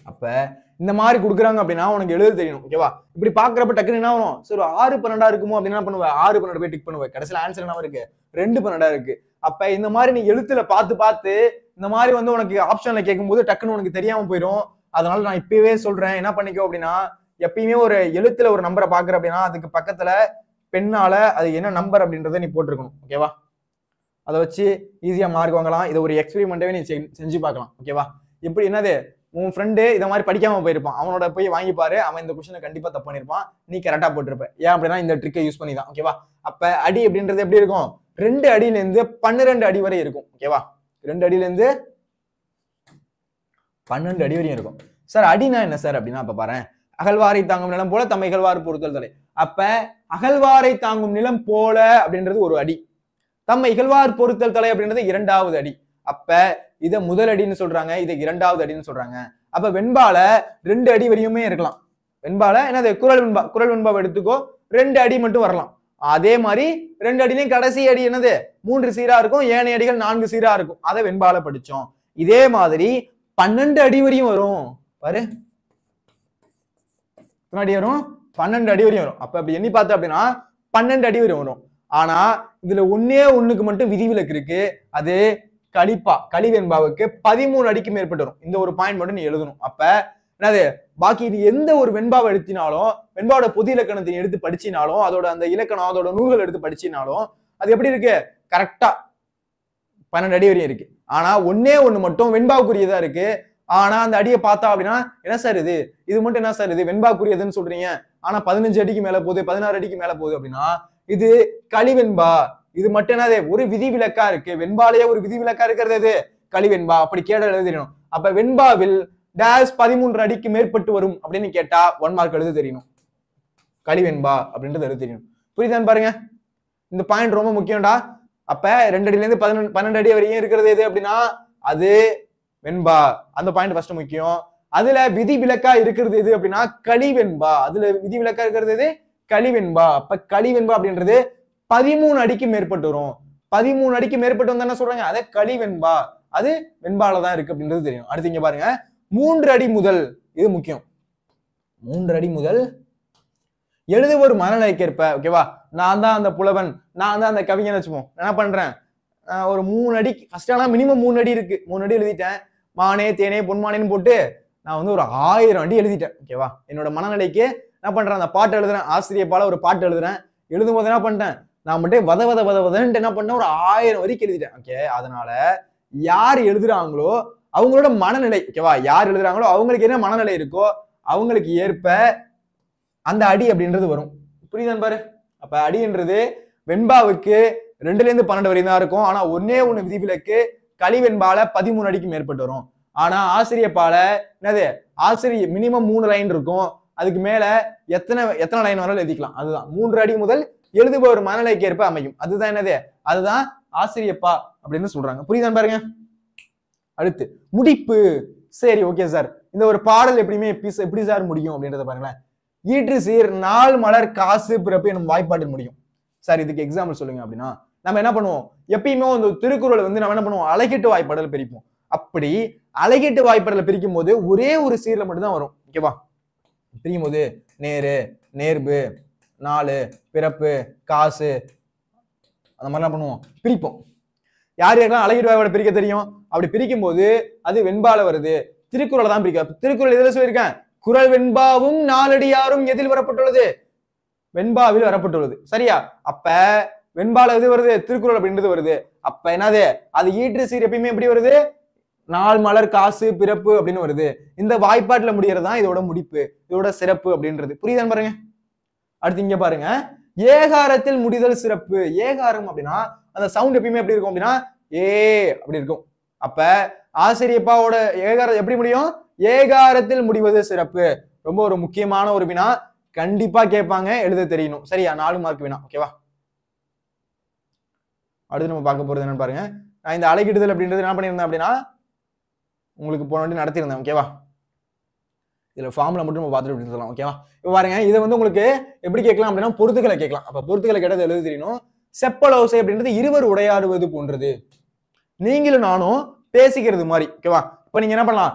Speaker 1: அப்ப இந்த மாதிரி கொடுக்குறாங்க அப்படின்னா உனக்கு எழுத தெரியணும். ஓகேவா? இப்படி பாக்குறப்ப டக்குன்னு என்ன வரும், சரி 6 12 இருக்குமோ அப்படின்னு பண்ணுவேன். 6 12 போய் டிக் பண்ணுவேன். கடைசியில் ஆன்சர் என்ன இருக்கு, 2 12 இருக்கு. அப்ப இந்த மாதிரி நீ எழுத்துல பார்த்து பார்த்து இந்த மாதிரி வந்து உனக்கு ஆப்ஷன்ல கேட்கும்போது டக்குன்னு உனக்கு தெரியாம போயிடும். அதனால நான் இப்பவே சொல்றேன், என்ன பண்ணிக்கோ அப்படின்னா எப்பயுமே ஒரு எழுத்துல ஒரு நம்பரை பாக்குற அப்படின்னா அதுக்கு பக்கத்துல பெண்ணால அது என்ன நம்பர் அப்படின்றத நீ போட்டிருக்கணும். ஓகேவா? அதை வச்சு ஈஸியா மார்க் வாங்கலாம். இதை ஒரு எக்ஸ்பெரிமெண்ட்டாவே நீ செஞ்சு பார்க்கலாம். ஓகேவா? இப்படி என்னது உன் ஃப்ரெண்டு இதை மாதிரி படிக்காம போயிருப்பான், அவனோட போய் வாங்கி பாரு, அவன் இந்த கொஸ்டினை கண்டிப்பா தப்பு பண்ணிருப்பான், நீ கரெக்டா போட்டிருப்ப. ஏன் அப்படின்னா இந்த ட்ரிக்கை யூஸ் பண்ணி தான். ஓகேவா? அப்ப அடி அப்படின்றது எப்படி இருக்கும், 2 அடியில இருந்து 12 அடி வரை இருக்கும். ஓகேவா? 2 அடியில இருந்து 12 அடி வரையும் இருக்கும். சார் அடினா என்ன சார் அப்படின்னா அப்ப பாரு, அகழ்வாரை தாங்கும் நிலம் போல தம்மை இகழ்வாறு பொறுத்தல் தலை. அப்ப அகழ்வாரை தாங்கும் நிலம் போல அப்படின்றது ஒரு அடி, தம்மை இகழ்வார் பொறுத்தல் தலை அப்படின்றது 2வது அடி. அப்ப இத முதல் அடின்னு சொல்றாங்க, இதை 2வது அடின்னு சொல்றாங்க. அப்ப வெண்பால 2 அடி வரையுமே இருக்கலாம். வெண்பால என்னது குரல் வெண்பா, குரல் வெண்பாவை எடுத்துக்கோ, 2 அடி மட்டும் வரலாம். அதே மாதிரி 2 அடியிலையும் கடைசி அடி என்னது 3 சீரா இருக்கும், ஏனைய அடிகள் 4 சீரா இருக்கும். அதை வெண்பால படிச்சோம். இதே மாதிரி 12 அடி வரையும் வரும். பாரு அடி வரும், 12 அடி வரையும் வரும். அப்ப அப்படி எண்ணி பார்த்தா அப்படின்னா 12 அடி வரையும் வரும். ஆனா இதுல ஒண்ணுக்கு மட்டும் விதிவிலக்கு இருக்கு. அது கழிப்பா, கழிவெண்பாவுக்கு 13 அடிக்கு மேற்பட்டு வரும். இந்த ஒரு பாயிண்ட் மட்டும் நீ எழுதணும். அப்ப என்னது பாக்கி இது எந்த ஒரு வெண்பாவை எடுத்தினாலும், வெண்பாவோட பொது இலக்கணத்தை எடுத்து படிச்சினாலும், அதோட அந்த இலக்கணம் அதோட நூல்கள் எடுத்து படிச்சினாலும் அது எப்படி இருக்கு, கரெக்டா 12 அடி வரையும் இருக்கு. ஆனா ஒண்ணு மட்டும் வெண்பாவுக்குரியதா இருக்கு. ஆனா அந்த அடியை பார்த்தா அப்படின்னா என்ன சார் இது மட்டும் என்ன சார் இது வெண்பாக்குரியதுன்னு சொல்றீங்க, ஆனா 15 அடிக்கு மேல போகுது, 16 அடிக்கு மேல போகுது அப்படின்னா இது கழிவெண்பா. இது மட்டும் என்னது ஒரு விதிவிலக்கா இருக்கு. வெண்பாலேயே ஒரு விதிவிலக்கா இருக்கிறது எது, கழிவெண்பா. அப்படி கேட்ட எழுதிடணும். அப்ப வெண்பாவில் டேஷ் 13 அடிக்கு மேற்பட்டு வரும் அப்படின்னு கேட்டா 1 மார்க் எழுத தெரியணும். கழிவெண்பா அப்படின்றது எழுத தெரியணும். புரியுதான்னு பாருங்க. இந்த பாயிண்ட் ரொம்ப முக்கியம்டா. அப்ப 2 அடியில இருந்து 12 அடி வரையும் இருக்கிறது எது அப்படின்னா அது வெண்பா. அந்த பாயிண்ட் ஃபர்ஸ்ட் முக்கியம். அதுல விதிவிலக்கா இருக்கிறது எது அப்படின்னா கழிவெண்பா. அதுல விதிவிலக்கா இருக்கிறது எது, கழிவெண்பா. அப்ப கழிவெண்பா அப்படின்றது 13 அடிக்கு மேற்பட்டு வரும். 13 அடிக்கு மேற்பட்டு வந்து என்ன சொல்றாங்க, அதை கழிவெண்பா. அது வெண்பால தான் இருக்கு அப்படின்றது தெரியும். அடுத்து இங்க பாருங்க, 3 அடி முதல், இது முக்கியம். 3 அடி முதல் எழுதுவோர் மனநிலைக்கேற்ப. ஓகேவா? நான் தான் அந்த புலவன், நான் தான் அந்த கவிஞன் வச்சுப்போம். என்ன பண்றேன், ஒரு 3 அடி ஃபர்ஸ்ட், ஆனா மினிமம் 3 அடி இருக்கு. 3 அடி எழுதிட்டேன். மானே தேனே பொன்மானேன்னு போட்டு நான் வந்து ஒரு 1000 அடி எழுதிட்டேன். ஓகேவா? என்னோட மனநிலைக்கு என்ன பண்றேன், அந்த பாட்டு எழுதுறேன், ஆசிரியப்பால ஒரு பாட்டு எழுதுறேன். எழுதும் போது என்ன பண்ணிட்டேன், நான் மட்டும் வதன்ட்டு என்ன பண்ணேன், ஒரு 1000 வரைக்கும் எழுதிட்டேன். ஓகே? அதனால யார் எழுதுறாங்களோ அவங்களோட மனநிலை, ஓகேவா, யார் எழுதுறாங்களோ அவங்களுக்கு என்ன மனநிலை இருக்கோ அவங்களுக்கு ஏற்ப அந்த அடி அப்படின்றது வரும். புரியுதான் பாரு. அப்ப அடின்றது வெண்பாவுக்கு 2ல இருந்து 12 வரையும் தான் இருக்கும். ஆனா ஒண்ணு விதிவிலக்கு, கழிவெண்பால 13 அடிக்கு மேற்பட்டு வரும். ஆனா ஆசிரியப்பால என்னது, ஆசிரியர் மினிமம் 3 லைன் இருக்கும். அதுக்கு மேல எத்தனை எத்தனை லைன் வராலும் எழுதிக்கலாம். அதுதான் 3 அடி முதல் எழுதுபவர் மனநிலைக்கு ஏற்ப அமையும். அதுதான் என்னது, அதுதான் ஆசிரியப்பா அப்படின்னு சொல்றாங்க. புரியுதான் பாருங்க. அடுத்து முடிப்பு. சரி, ஓகே சார், இந்த ஒரு பாடல் எப்படியுமே எப்படி சார் முடியும் அப்படின்றத பாருங்களேன். ஈற்று சீர் நாள் மலர் காசு பிறப்பு எனும் வாய்ப்பாட்டில் முடியும். சார் இதுக்கு எக்ஸாம்பிள் சொல்லுங்க அப்படின்னா நம்ம என்ன பண்ணுவோம், எப்பயுமே அந்த திருக்குறள் வந்து நம்ம என்ன பண்ணுவோம், அழகிட்டு வாய்ப்பாடல் பிரிப்போம். அப்படி அழகிட்டு வாய்ப்பாடல பிரிக்கும் போது ஒரே ஒரு சீர்ல மட்டும் தான் வரும். ஓகேவா? பிரிக்கும் போது நேரு, நேர்பு, நாலு, பிறப்பு, காசு, அந்த மாதிரி என்ன பண்ணுவோம், பிரிப்போம். யார் யாருக்கெல்லாம் அழகிட்டு வாய்ப்பாடல் பிரிக்க தெரியும்? அப்படி பிரிக்கும் போது அது வெண்பால வருது. திருக்குறளை தான் பிரிக்க. திருக்குறள் எதுல சொல்லியிருக்கேன், குறள் வெண்பாவும் நாலடியாரும் எதில் வரப்பட்டுள்ளது, வெண்பாவில் வரப்பட்டுள்ளது. சரியா? அப்ப வெண்பால எது வருது, திருக்குறள் அப்படின்றது வருது. அப்ப என்னது, அது ஈற்று சீர் எப்பயுமே எப்படி வருது, நாள் மலர் காசு பிறப்பு அப்படின்னு வருது. இந்த வாய்ப்பாட்டுல முடியறதுதான் இதோட முடிப்பு, இதோட சிறப்பு அப்படின்றது. புரியுதான் பாருங்க. அடுத்து இங்க பாருங்க, ஏகாரத்தில் முடிதல் சிறப்பு. ஏகாரம் அப்படின்னா அந்த சவுண்ட் எப்பயுமே எப்படி இருக்கும் அப்படின்னா ஏ அப்படி இருக்கும். அப்ப ஆசிரியப்பாவோட ஏகாரம் எப்படி முடியும், ஏகாரத்தில் முடிவது சிறப்பு. ரொம்ப ஒரு முக்கியமான ஒரு வினா, கண்டிப்பா கேட்பாங்க, எழுத தெரியணும். சரியா? 4 மார்க் வினா. ஓகேவா? அடுத்து நம்ம பார்க்க போறது என்னன்னு பாருங்க. நான் இந்த அழகிடுதல் அப்படின்றது என்ன பண்ணியிருந்தேன் அப்படின்னா உங்களுக்கு போன வாட்டி நடத்தியிருந்தேன். ஓகேவா? இதுல ஃபார்முலா மட்டும் நம்ம பார்த்துட்டு சொல்லலாம். ஓகேவா? இப்போ பாருங்க, இதை வந்து உங்களுக்கு எப்படி கேட்கலாம் அப்படின்னா பொறுத்துக்களை கேட்கலாம். அப்ப பொறுத்துக்களை கேட்டது எழுத தெரியணும். செப்பலோசை அப்படின்றது இருவர் உரையாடுவது போன்றது, நீங்களும் நானும் பேசிக்கிறது மாதிரி. ஓகேவா? இப்ப நீங்க என்ன பண்ணலாம்,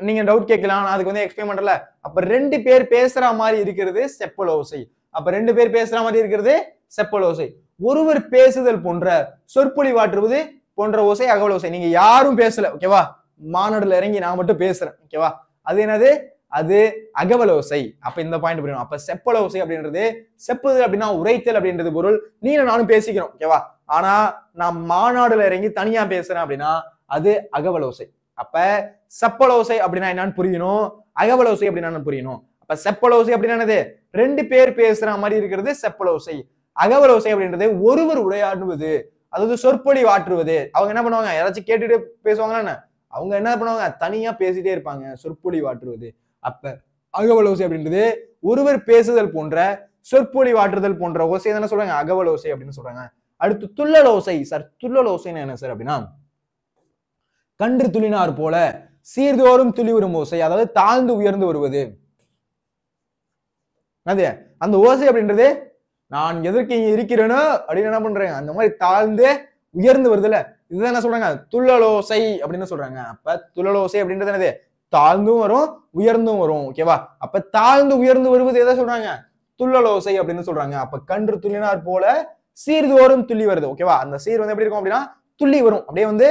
Speaker 1: நீங்க டவுட் கேட்கலாம், நான் அதுக்கு வந்து எக்ஸ்பிளைன் பண்றல. அப்ப 2 பேர் பேசுற மாதிரி இருக்கிறது செப்பலோசை. அப்ப 2 பேர் பேசுற மாதிரி இருக்கிறது செப்பலோசை. ஒருவர் பேசுதல் போன்ற சொற்பொழிவாற்றுவது போன்ற ஓசை அகவலோசை. நீங்க யாரும் பேசல, ஓகேவா, மாநாடுல இறங்கி நான் மட்டும் பேசுறேன், ஓகேவா, அது என்னது, அது அகவலோசை. அப்ப இந்த பாயிண்ட் புரியணும். அப்ப செப்பலோசை அப்படின்றது செப்புதல் அப்படின்னா உரைத்தல் அப்படின்றது பொருள். நீங்க நானும் பேசிக்கிறோம், ஓகேவா. ஆனா நான் மாநாடுல இறங்கி தனியா பேசுறேன் அப்படின்னா அது அகவலோசை. அப்ப செப்பலோசை அப்படின்னா என்னன்னு புரியணும், அகவலோசை அப்படின்னா புரியணும். அப்ப செப்பலோசை அப்படின்னா என்னது, 2 பேர் பேசுற மாதிரி இருக்கிறது செப்பலோசை. அகவலோசை அப்படின்றது ஒருவர் உரையாடுவது, அதாவது சொற்பொழி ஆற்றுவது. அவங்க என்ன பண்ணுவாங்க, யாராச்சும் கேட்டுட்டு பேசுவாங்கன்னா அவங்க என்ன பண்ணுவாங்க, தனியா பேசிட்டே இருப்பாங்க, சொற்பொழி ஆற்றுவது. அப்ப அகவலோசை அப்படின்றது ஒருவர் பேசுதல் போன்ற சொற்பொழி ஆற்றுதல் போன்ற ஓசை தானே சொல்றாங்க அகவலோசை அப்படின்னு சொல்றாங்க. அடுத்து துள்ளலோசை. சார் துள்ளலோசைன்னு என்ன சார் அப்படின்னா, கன்று துளினார் போல சீர்தோறும் துளி வரும் ஓசை, அதாவது தாழ்ந்து உயர்ந்து வருவது. அது அந்த ஓசை அப்படின்றது நான் எதற்கு இங்க இருக்கிறேனோ அப்படின்னு என்ன பண்றேன், அந்த மாதிரி தாழ்ந்து உயர்ந்து வருதுல, இதுதான் என்ன சொல்றாங்க, துள்ளலோசை அப்படின்னு சொல்றாங்க. அப்ப துள்ளலோசை அப்படின்றது என்னது, தாழ்ந்தும் வரும் உயர்ந்தும் வரும். ஓகேவா? அப்ப தாழ்ந்து உயர்ந்து வருவது எதை சொல்றாங்க, துள்ளலோசை அப்படின்னு சொல்றாங்க. அப்ப கன்று துள்ளினார் போல சீர்தோறும் துள்ளி வருது. ஓகேவா? அந்த சீர் வந்து எப்படி இருக்கும் அப்படின்னா துள்ளி வரும், அப்படியே வந்து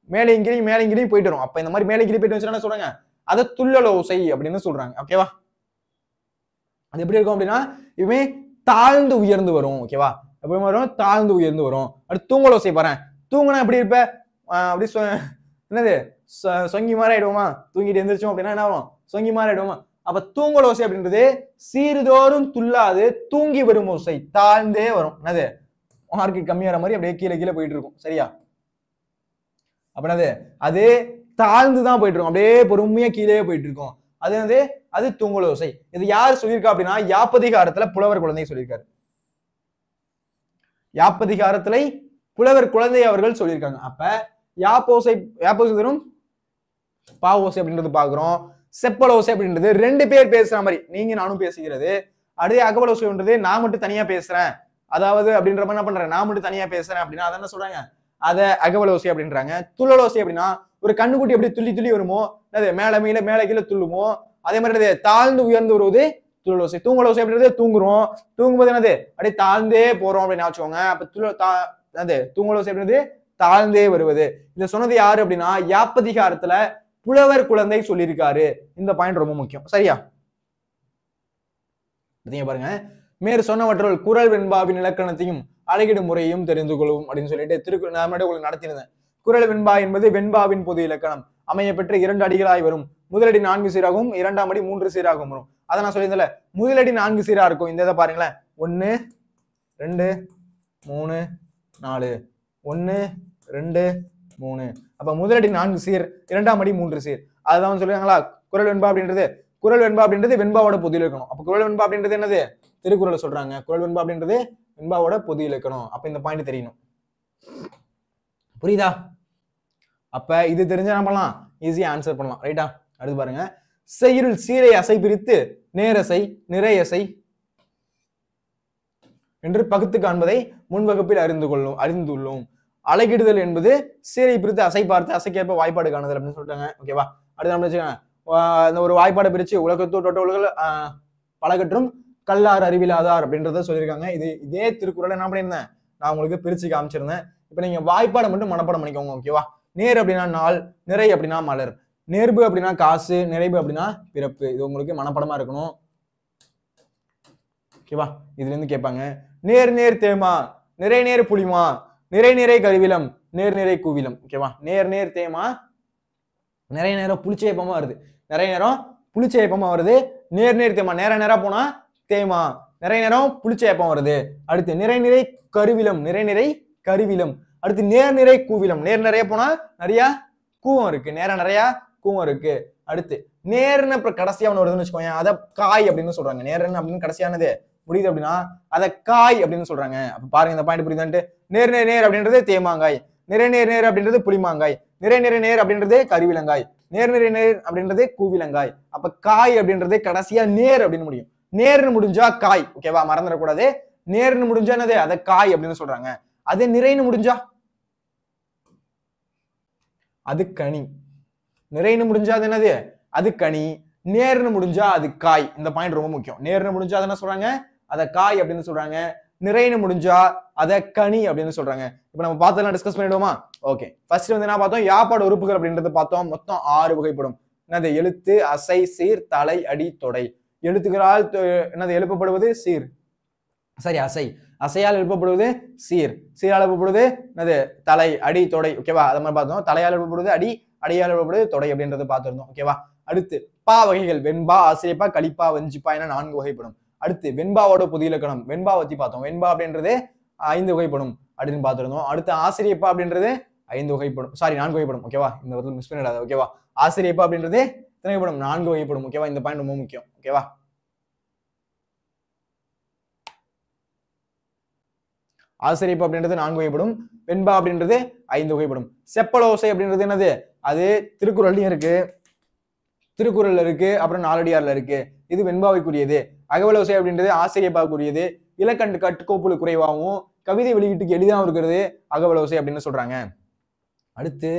Speaker 1: மேலேங்கிரியும் போயிட்டு வரும். அப்ப இந்த மாதிரி மேலேங்கிரி போயிட்டு வச்சுன்னா என்ன சொல்றாங்க, அதை துள்ளலோசை அப்படின்னு சொல்றாங்க. ஓகேவா? அது எப்படி இருக்கும் அப்படின்னா இவமே தாழ்ந்து உயர்ந்து வரும். ஓகேவா? எப்படி வரும், தாழ்ந்து உயர்ந்து வரும். அடுத்து தூங்கலோசை பாரு, தூங்கினா எப்படி இருப்ப, அப்படி என்னது சொங்கி மாதிரி ஆயிடுவோமா, தூங்கிட்டு எந்திரிச்சோம் அப்படின்னா என்ன வரும், சொங்கி மாதிரி ஆயிடுவோமா. அப்ப தூங்கலோசை அப்படின்றது சீர்தோறும் துள்ளாது தூங்கி வரும் ஓசை, தாழ்ந்தே வரும். என்னது, மார்க்கு கம்மியாற மாதிரி அப்படியே கீழே கீழே போயிட்டு இருக்கும். சரியா? அப்ப என்னது, அது தாழ்ந்துதான் போயிட்டு இருக்கும், அப்படியே பொறுமையா கீழே போயிட்டு இருக்கும். அது என்னது, அது தூங்கலோசை. இது யார் சொல்லியிருக்கா அப்படின்னா யாப்பதிகாரத்துல புலவர் குழந்தை சொல்லியிருக்காரு. யாப்பதிகாரத்துல புலவர் குழந்தை அவர்கள் சொல்லியிருக்காங்க. அப்ப யாப்போசை தரும் பாவோசை அப்படின்றது பாக்குறோம். செப்பலோசை அப்படின்றது 2 பேர் பேசுற மாதிரி, நீங்க நானும் பேசுகிறது. அடுத்து அகவலோசைன்றது நான் மட்டும் தனியா பேசுறேன், அதாவது அப்படின்ற மாதிரி என்ன பண்றேன், நான் மட்டும் தனியா பேசுறேன் அப்படின்னா அதை என்ன சொல்றாங்க, அத அகவலோசை அப்படின்றாங்க. துள்ளலோசை அப்படின்னா ஒரு கண்ணுக்குட்டி எப்படி துள்ளி துள்ளி வருமோ, மேல கீழே துள்ளுமோ, அதே மாதிரி தாழ்ந்து உயர்ந்து வருவது துள்ளலோசை. தூங்கலோசை அப்படின்றது தூங்குறோம், தூங்கும்போது என்னது அப்படியே தாழ்ந்தே போறோம் அப்படின்னு வச்சுக்கோங்க. அப்ப தூங்கலோசை அப்படின்றது தாழ்ந்தே வருவது. இத சொன்னது யாரு அப்படின்னா யாப்பதிகாரத்துல புலவர் குழந்தை சொல்லியிருக்காரு. இந்த பாயிண்ட் ரொம்ப முக்கியம். சரியா? பாருங்க, மேற் சொன்னவற்றுள் குறள் வெண்பாவின் இலக்கணத்தையும் அழகிடும் முறையும் தெரிந்து கொள்ளும் அப்படின்னு சொல்லிட்டு நான் உங்களுக்கு நடத்தினேன். குறள் வெண்பா என்பது வெண்பாவின் பொது இலக்கணம், அமைய பெற்ற 2 அடிகளாய் வரும். முதலடி 4 சீராகவும் 2ஆம் அடி 3 சீராகவும் வரும். அதை நான் சொல்லியிருந்தேன்ல, முதலடி 4 சீரா இருக்கும். இந்த இதை பாருங்களேன், 1 2 3 4, 1 2 3. அப்ப முதலடி 4 சீர், 2ஆம் அடி 3 சீர். அதுதான் சொல்லுவாங்களா குறள் வெண்பா அப்படின்றது. குரல் வெண்பா அப்படின்றது வெண்பாவோட பொது இலக்கணம். அப்ப குரல் வெண்பா அப்படின்றது என்னது? திருக்குறளை சொல்றாங்க. குரல் வெண்பா அப்படின்றது வெண்பாவோட பொது இலக்கணம். அப்ப இந்த பாயிண்ட் தெரியணும். புரியுதா? அப்ப இது தெரிஞ்சா என்ன பண்ணலாம்? ஈஸியா ஆன்சர் பண்ணலாம். ரைட்டா? அடுத்து பாருங்க. செய்யுள் சீரை அசை பிரித்து நேரசை நிறையசை என்று பகுத்து காண்பதை முன் வகுப்பில் அறிந்துள்ளோம். அலகிடுதல் என்பது சீரை பிரித்து அசை பார்த்து அசைக்கேற்ப வாய்ப்பாடு காணுதல் அப்படின்னு சொல்லிட்டாங்க. ஓகேவா? அடுத்து நம்ம வச்சுக்கோங்க, இந்த ஒரு வாய்ப்பாடை பிரிச்சு உலகத்தோர் தொட்ட உலக பலகற்றும் கல்லார் அறிவிலாதார் அப்படின்றத சொல்லியிருக்காங்க. இதே திருக்குறளை என்ன பண்ணியிருந்தேன், நான் உங்களுக்கு பிரிச்சு காமிச்சிருந்தேன். இப்ப நீங்க வாய்ப்பாடை மட்டும் மனப்பாடம் பண்ணிக்கோங்க. ஓகேவா? நேர் அப்படின்னா நாள், நிறை அப்படின்னா மலர், நேர்பு அப்படின்னா காசு, நிறைவு அப்படின்னா பிறப்பு. இது உங்களுக்கு மனப்பாடமா இருக்கணும். ஓகேவா? இதுல இருந்து கேட்பாங்க. நேர் நேர் தேமா, நிறை நேர் புளிமா, நிறை நிறை கருவிலம், நேர் நிறை கூவிலம். ஓகேவா? நேர் நேர் தேமா, நிறைய நேரம் புளிச்சேப்பமா வருது. நிறைய நேரம் புளிச்சேப்பமா வருது. நேர் நேர் தேமா, நேர நேரா போனா தேமா, நிறைய நேரம் புளிச்சேப்பம் வருது. அடுத்து நிறை நிறை கருவிலம், நிறை நிறை கருவிலம். அடுத்து நேர் நிறை கூவிலம், நேர் நிறைய போனா நிறைய கூவம் இருக்கு, நேரம் நிறைய கூவம் இருக்கு. அடுத்து நேர்னு கடைசியா ஒன்று வருதுன்னு வச்சுக்கோங்க, அதை காய் அப்படின்னு சொல்றாங்க. நேர்னு அப்படின்னு கடைசியானது புரியுது அப்படின்னா அதை காய் அப்படின்னு சொல்றாங்க. அப்ப பாருங்க இந்த பாயிண்ட் புரியுதான்ட்டு. நேர் நேர் நேர் அப்படின்றது தேமாங்காய், நிறை நேர் நேர் அப்படின்றது புளிமாங்காய், நிறை நிறை நேர் அப்படின்றது கருவிலங்காய், நேர் நிறை நேர் அப்படின்றது கூவிலங்காய். அப்ப காய் அப்படின்றது கடைசியா நேர் அப்படின்னு முடியும். நேர்னு முடிஞ்சா காய். ஓகேவா? மறந்துடக்கூடாது. நேர்னு முடிஞ்சா என்னது? அதை காய் அப்படின்னு சொல்றாங்க. அதே நிறைன்னு முடிஞ்சா அது கனி. நிறைன்னு முடிஞ்சா அது என்னது? அது கனி. நேர்னு முடிஞ்சா அது காய். இந்த பாயிண்ட் ரொம்ப முக்கியம். நேர்னு முடிஞ்சா அதை என்ன சொல்றாங்க? அதை காய் அப்படின்னு சொல்றாங்க. நிறைன்னு முடிஞ்சா அதை கனி அப்படின்னு சொல்றாங்க. இப்ப நம்ம பார்த்ததெல்லாம் டிஸ்கஸ் பண்ணிடுவோமா? ஓகே. ஃபர்ஸ்ட் வந்து என்ன பார்த்தோம்? யாப்பாடு உறுப்புகள் அப்படின்றது பார்த்தோம். மொத்தம் 6 வகைப்படும். என்னது? எழுத்து, அசை, சீர், தலை, அடி, தொடை. எழுத்துக்களால் என்னது எழுப்பப்படுவது? சீர். சரி, அசை. அசையால் எழுப்பப்படுவது சீர். சீரால் எழுப்பப்படுவது என்னது? தலை, அடி, தொடை. ஓகேவா? அது மாதிரி பார்த்தோம். தலையால் எழுப்பப்படுவது அடி, அடியால் எழுப்பப்படுவது தொடை அப்படின்றது பார்த்திருந்தோம். ஓகேவா? அடுத்து பா வகைகள். வெண்பா, ஆசிரியப்பா, கலிப்பா, வஞ்சிப்பா என 4 வகைப்படும். அடுத்து வெண்பாவோட புது இலக்கணம். வெண்பா பத்தி பார்த்தோம். வெண்பா அப்படின்றது 5 வகைப்படும் அப்படின்னு பார்த்திருந்தோம். அடுத்து ஆசிரியப்பா அப்படின்றது 5 வகைப்படும். சாரி, 4 வகைப்படும். ஓகேவா? இந்த இடத்துல மிஸ் பண்ணிடாத. ஓகேவா? ஆசிரியப்பா அப்படின்றது எத்தனை வகைப்படும்? 4 வகைப்படும். ஓகேவா? இந்த பாயிண்ட் ரொம்ப முக்கியம். ஓகேவா? ஆசிரியப்பா அப்படின்றது 4 வகைப்படும். வெண்பா அப்படின்றது 5 வகைப்படும். செப்பலோசை அப்படின்றது என்னது? அது திருக்குறள்லயும் இருக்கு, திருக்குறள்ல இருக்கு, அப்புறம் நாலடியார்ல இருக்கு. இது வெண்பாவைக்குரியது. அகவலோசை அப்படின்றது ஆசிரியப்பாவுக்குரியது. இலக்கண்டு கட்டுக்கோப்புல குறைவாகவும் கவிதை வெளியீட்டுக்கு எளிதாகவும் இருக்கிறது அகவலோசை அப்படின்னு சொல்றாங்க. அடுத்து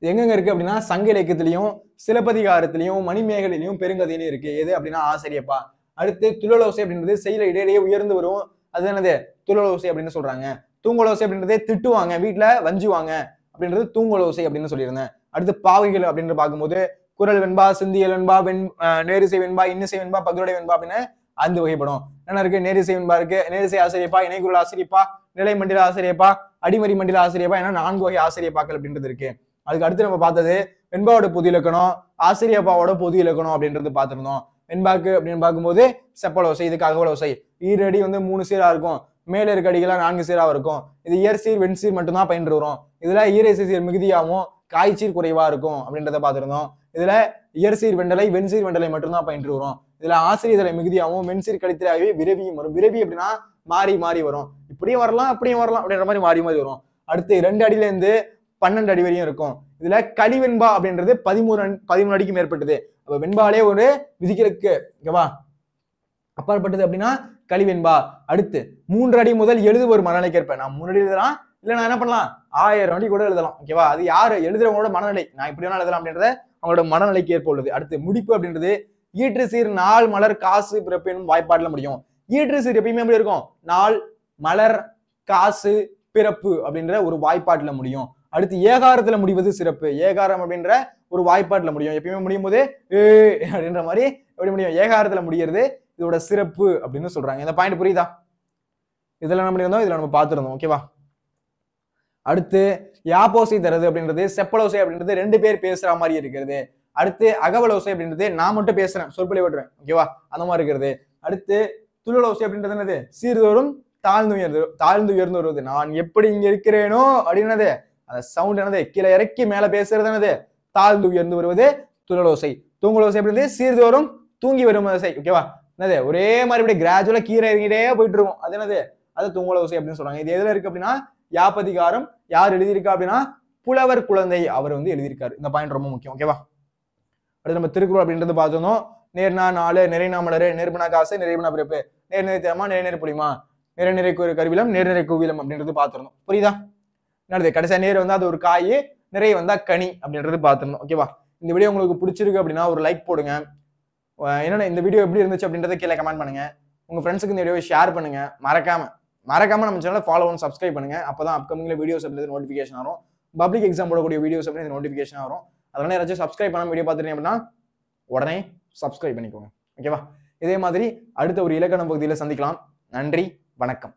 Speaker 1: எங்கெங்க இருக்கு அப்படின்னா சங்க இலக்கியத்திலையும் சிலப்பதிகாரத்திலையும் மணிமேகலையிலையும் பெருங்கதையிலையும் இருக்கு. எது அப்படின்னா ஆசிரியப்பா. அடுத்து துழலோசை அப்படின்றது செயல இடையிலேயே உயர்ந்து வரும். அது என்னது? துழலோசை அப்படின்னு சொல்றாங்க. தூங்கலோசை அப்படின்றது திட்டுவாங்க, வீட்டுல வஞ்சுவாங்க அப்படின்றது தூங்கலோசை அப்படின்னு சொல்லியிருந்தேன். அடுத்து பாவைகள் அப்படின்னு பார்க்கும்போது குரல் வெண்பா, சிந்தியல் வெண்பா, நேரிசை வெண்பா, இன்னிசை வெண்பா, பகுடை வெண்பா அப்படின்னு 5 வகைப்படும். என்ன இருக்கு? நேரிசை வெண்பா இருக்கு, நேரிசை ஆசிரியப்பா, இணைக்குரல் ஆசிரியப்பா, நிலை மண்டில ஆசிரியப்பா, அடிமறி மண்டில ஆசிரியப்பா என 4 வகை ஆசிரியப்பாக்கள் அப்படின்றது இருக்கு. அதுக்கு அடுத்து நம்ம பார்த்தது வெண்பாவோட பொது இலக்கணம், ஆசிரியப்பாவோட பொது இலக்கணம் அப்படின்றது பார்த்திருந்தோம். வெண்பாக்கு அப்படின்னு பார்க்கும்போது செப்பலோசை, இதுக்கு அகவலோசை. ஈரடி வந்து 3 சீரா இருக்கும், மேல இருக்க அடிகளாம் 4 சீரா இருக்கும். இது இயற்சீர் வெண்சீர் மட்டும்தான் பயின்று வரும். இதுல ஈரசை சீர் மிகுதியாகவும் காய்ச்சீர் குறைவா இருக்கும் அப்படின்றத பார்த்திருந்தோம். இதுல இயற்சீர் வெண்டலை, வெண்சீர் வெண்டலை மட்டும்தான் பயின்று வரும். இதுல ஆசிரியர்களை மிகுதியாகவும் வெண்சீர் கழித்தலாகவே விரவியும் வரும். விரவி அப்படின்னா மாறி மாறி வரும். இப்படியும் வரலாம், அப்படியும் வரலாம் அப்படின்ற மாதிரி மாறி மாறி வரும். அடுத்து 2 அடியில இருந்து 12 அடி வரையும் இருக்கும். இதுல கலிவெண்பா அப்படின்றது 13 அடிக்கு மேற்பட்டது. அப்ப வெண்பாலே ஒரு விதிக்கிறதுக்கு ஓகேவா அப்பாற்பட்டது அப்படின்னா கலிவெண்பா. அடுத்து 3 அடி முதல் எழுதுவோர் மனநிலைக்கேற்ப. நான் 3 அடி எழுதலாம், இல்ல நான் என்ன பண்ணலாம் 1000 அடி கூட எழுதலாம். ஓகேவா? அது யாரு எழுதுறவங்களோட மனநிலை. நான் இப்படி வேணா எழுதலாம் அப்படின்றத அவங்களோட மனநிலைக்கு ஏற்ப உள்ளது. அடுத்து முடிப்பு அப்படின்றது ஈற்று சீர் நாள் மலர் காசு பிறப்பு என்னும் வாய்ப்பாடுல முடியும். ஈற்று சீர் எப்பயுமே எப்படி இருக்கும்? நாள் மலர் காசு பிறப்பு அப்படின்ற ஒரு வாய்ப்பாட்டுல முடியும். அடுத்து ஏகாரத்துல முடிவது சிறப்பு. ஏகாரம் அப்படின்ற ஒரு வாய்ப்பாட்டுல முடியும். எப்பயுமே முடியும் போது அப்படின்ற மாதிரி எப்படி முடியும்? ஏகாரத்துல முடியறது இதோட சிறப்பு அப்படின்னு சொல்றாங்க. இந்த பாயிண்ட் புரியுதா? இதெல்லாம் நம்ம பண்ணியிருந்தோம், இதுல நம்ம பார்த்திருந்தோம். ஓகேவா? அடுத்து யாப்போசை தருது அப்படின்றது, செப்பலோசை அப்படின்றது 2 பேர் பேசுற மாதிரி இருக்கிறது. அடுத்து அகவலோசை அப்படின்றது நான் மட்டும் பேசுறேன், சொற்பொழி விடுறேன். ஓகேவா? அந்த மாதிரி இருக்கிறது. அடுத்து துழலோசை அப்படின்றது என்னது? சீர்தோறும் தாழ்ந்து உயர்ந்து வருவது. நான் எப்படி இங்க இருக்கிறேனோ அப்படின்னது அந்த சவுண்ட் என்னது? கீழே இறக்கி மேல பேசுறது என்னது? தாழ்ந்து உயர்ந்து வருவது துழலோசை. தூங்கல் ஓசை எப்படி இருந்து சீர்தோறும் தூங்கி வரும் ஓசை. ஓகேவா? என்னது ஒரே மாதிரி இப்படி கிராஜுவலா கீரை இறங்கிட்டே போயிட்டு இருக்கும். அது என்னது? அது தூங்கல் ஓசை அப்படின்னு சொல்றாங்க. இது எதுல இருக்கு அப்படின்னா யாப்பதிகாரம். யார் எழுதியிருக்கா அப்படின்னா புலவர் குழந்தை அவர் வந்து எழுதியிருக்காரு. இந்த பாயிண்ட் ரொம்ப முக்கியம். ஓகேவா? அடுத்து நம்ம திருக்குறள் அப்படின்றது பார்த்துருந்தோம். நேர்னா நாலு, நிறைனா மலரு, நேர்பனா காசு, நிறைபனா பிறப்பு, நேர் நிறை தேமா, நிறை நிறை புளிமா, நிறை நிறை கருவிலம், நேர் நிறை கூவிலம் அப்படின்றது பார்த்துருந்தோம். புரியுதா? என்னது கடைசியா நேர் வந்தா அது ஒரு காய், நிறைய வந்தா கனி அப்படின்றது பார்த்துருந்தோம். ஓகேவா? இந்த வீடியோ உங்களுக்கு பிடிச்சிருக்கு அப்படின்னா ஒரு லைக் போடுங்க. என்னன்னா இந்த வீடியோ எப்படி இருந்துச்சு அப்படின்றத கீழே கமெண்ட் பண்ணுங்க. உங்க ஃப்ரெண்ட்ஸுக்கு இந்த வீடியோவை ஷேர் பண்ணுங்க. மறக்காம நம்ம சேனலை ஃபாலோ பண்ணி சப்ஸ்கிரைப் பண்ணுங்க. அப்பதான் அப்கமிங்ல வீடியோஸ் அப்படின்றது நோட்டிஃபிகேஷன் வரும். பப்ளிக் எக்ஸாம் போடக்கூடிய வீடியோஸ் அப்படின்றது நோட்டிஃபிகேஷன் வரும். அதனால யாராச்சும் சப்ஸ்கிரைப் பண்ணாம வீடியோ பார்த்துட்டீங்க அப்படின்னா உடனே சப்ஸ்கிரைப் பண்ணிக்கோங்க. ஓகேவா? இதே மாதிரி அடுத்த ஒரு இலக்கணம் பகுதியில் சந்திக்கலாம். நன்றி, வணக்கம்.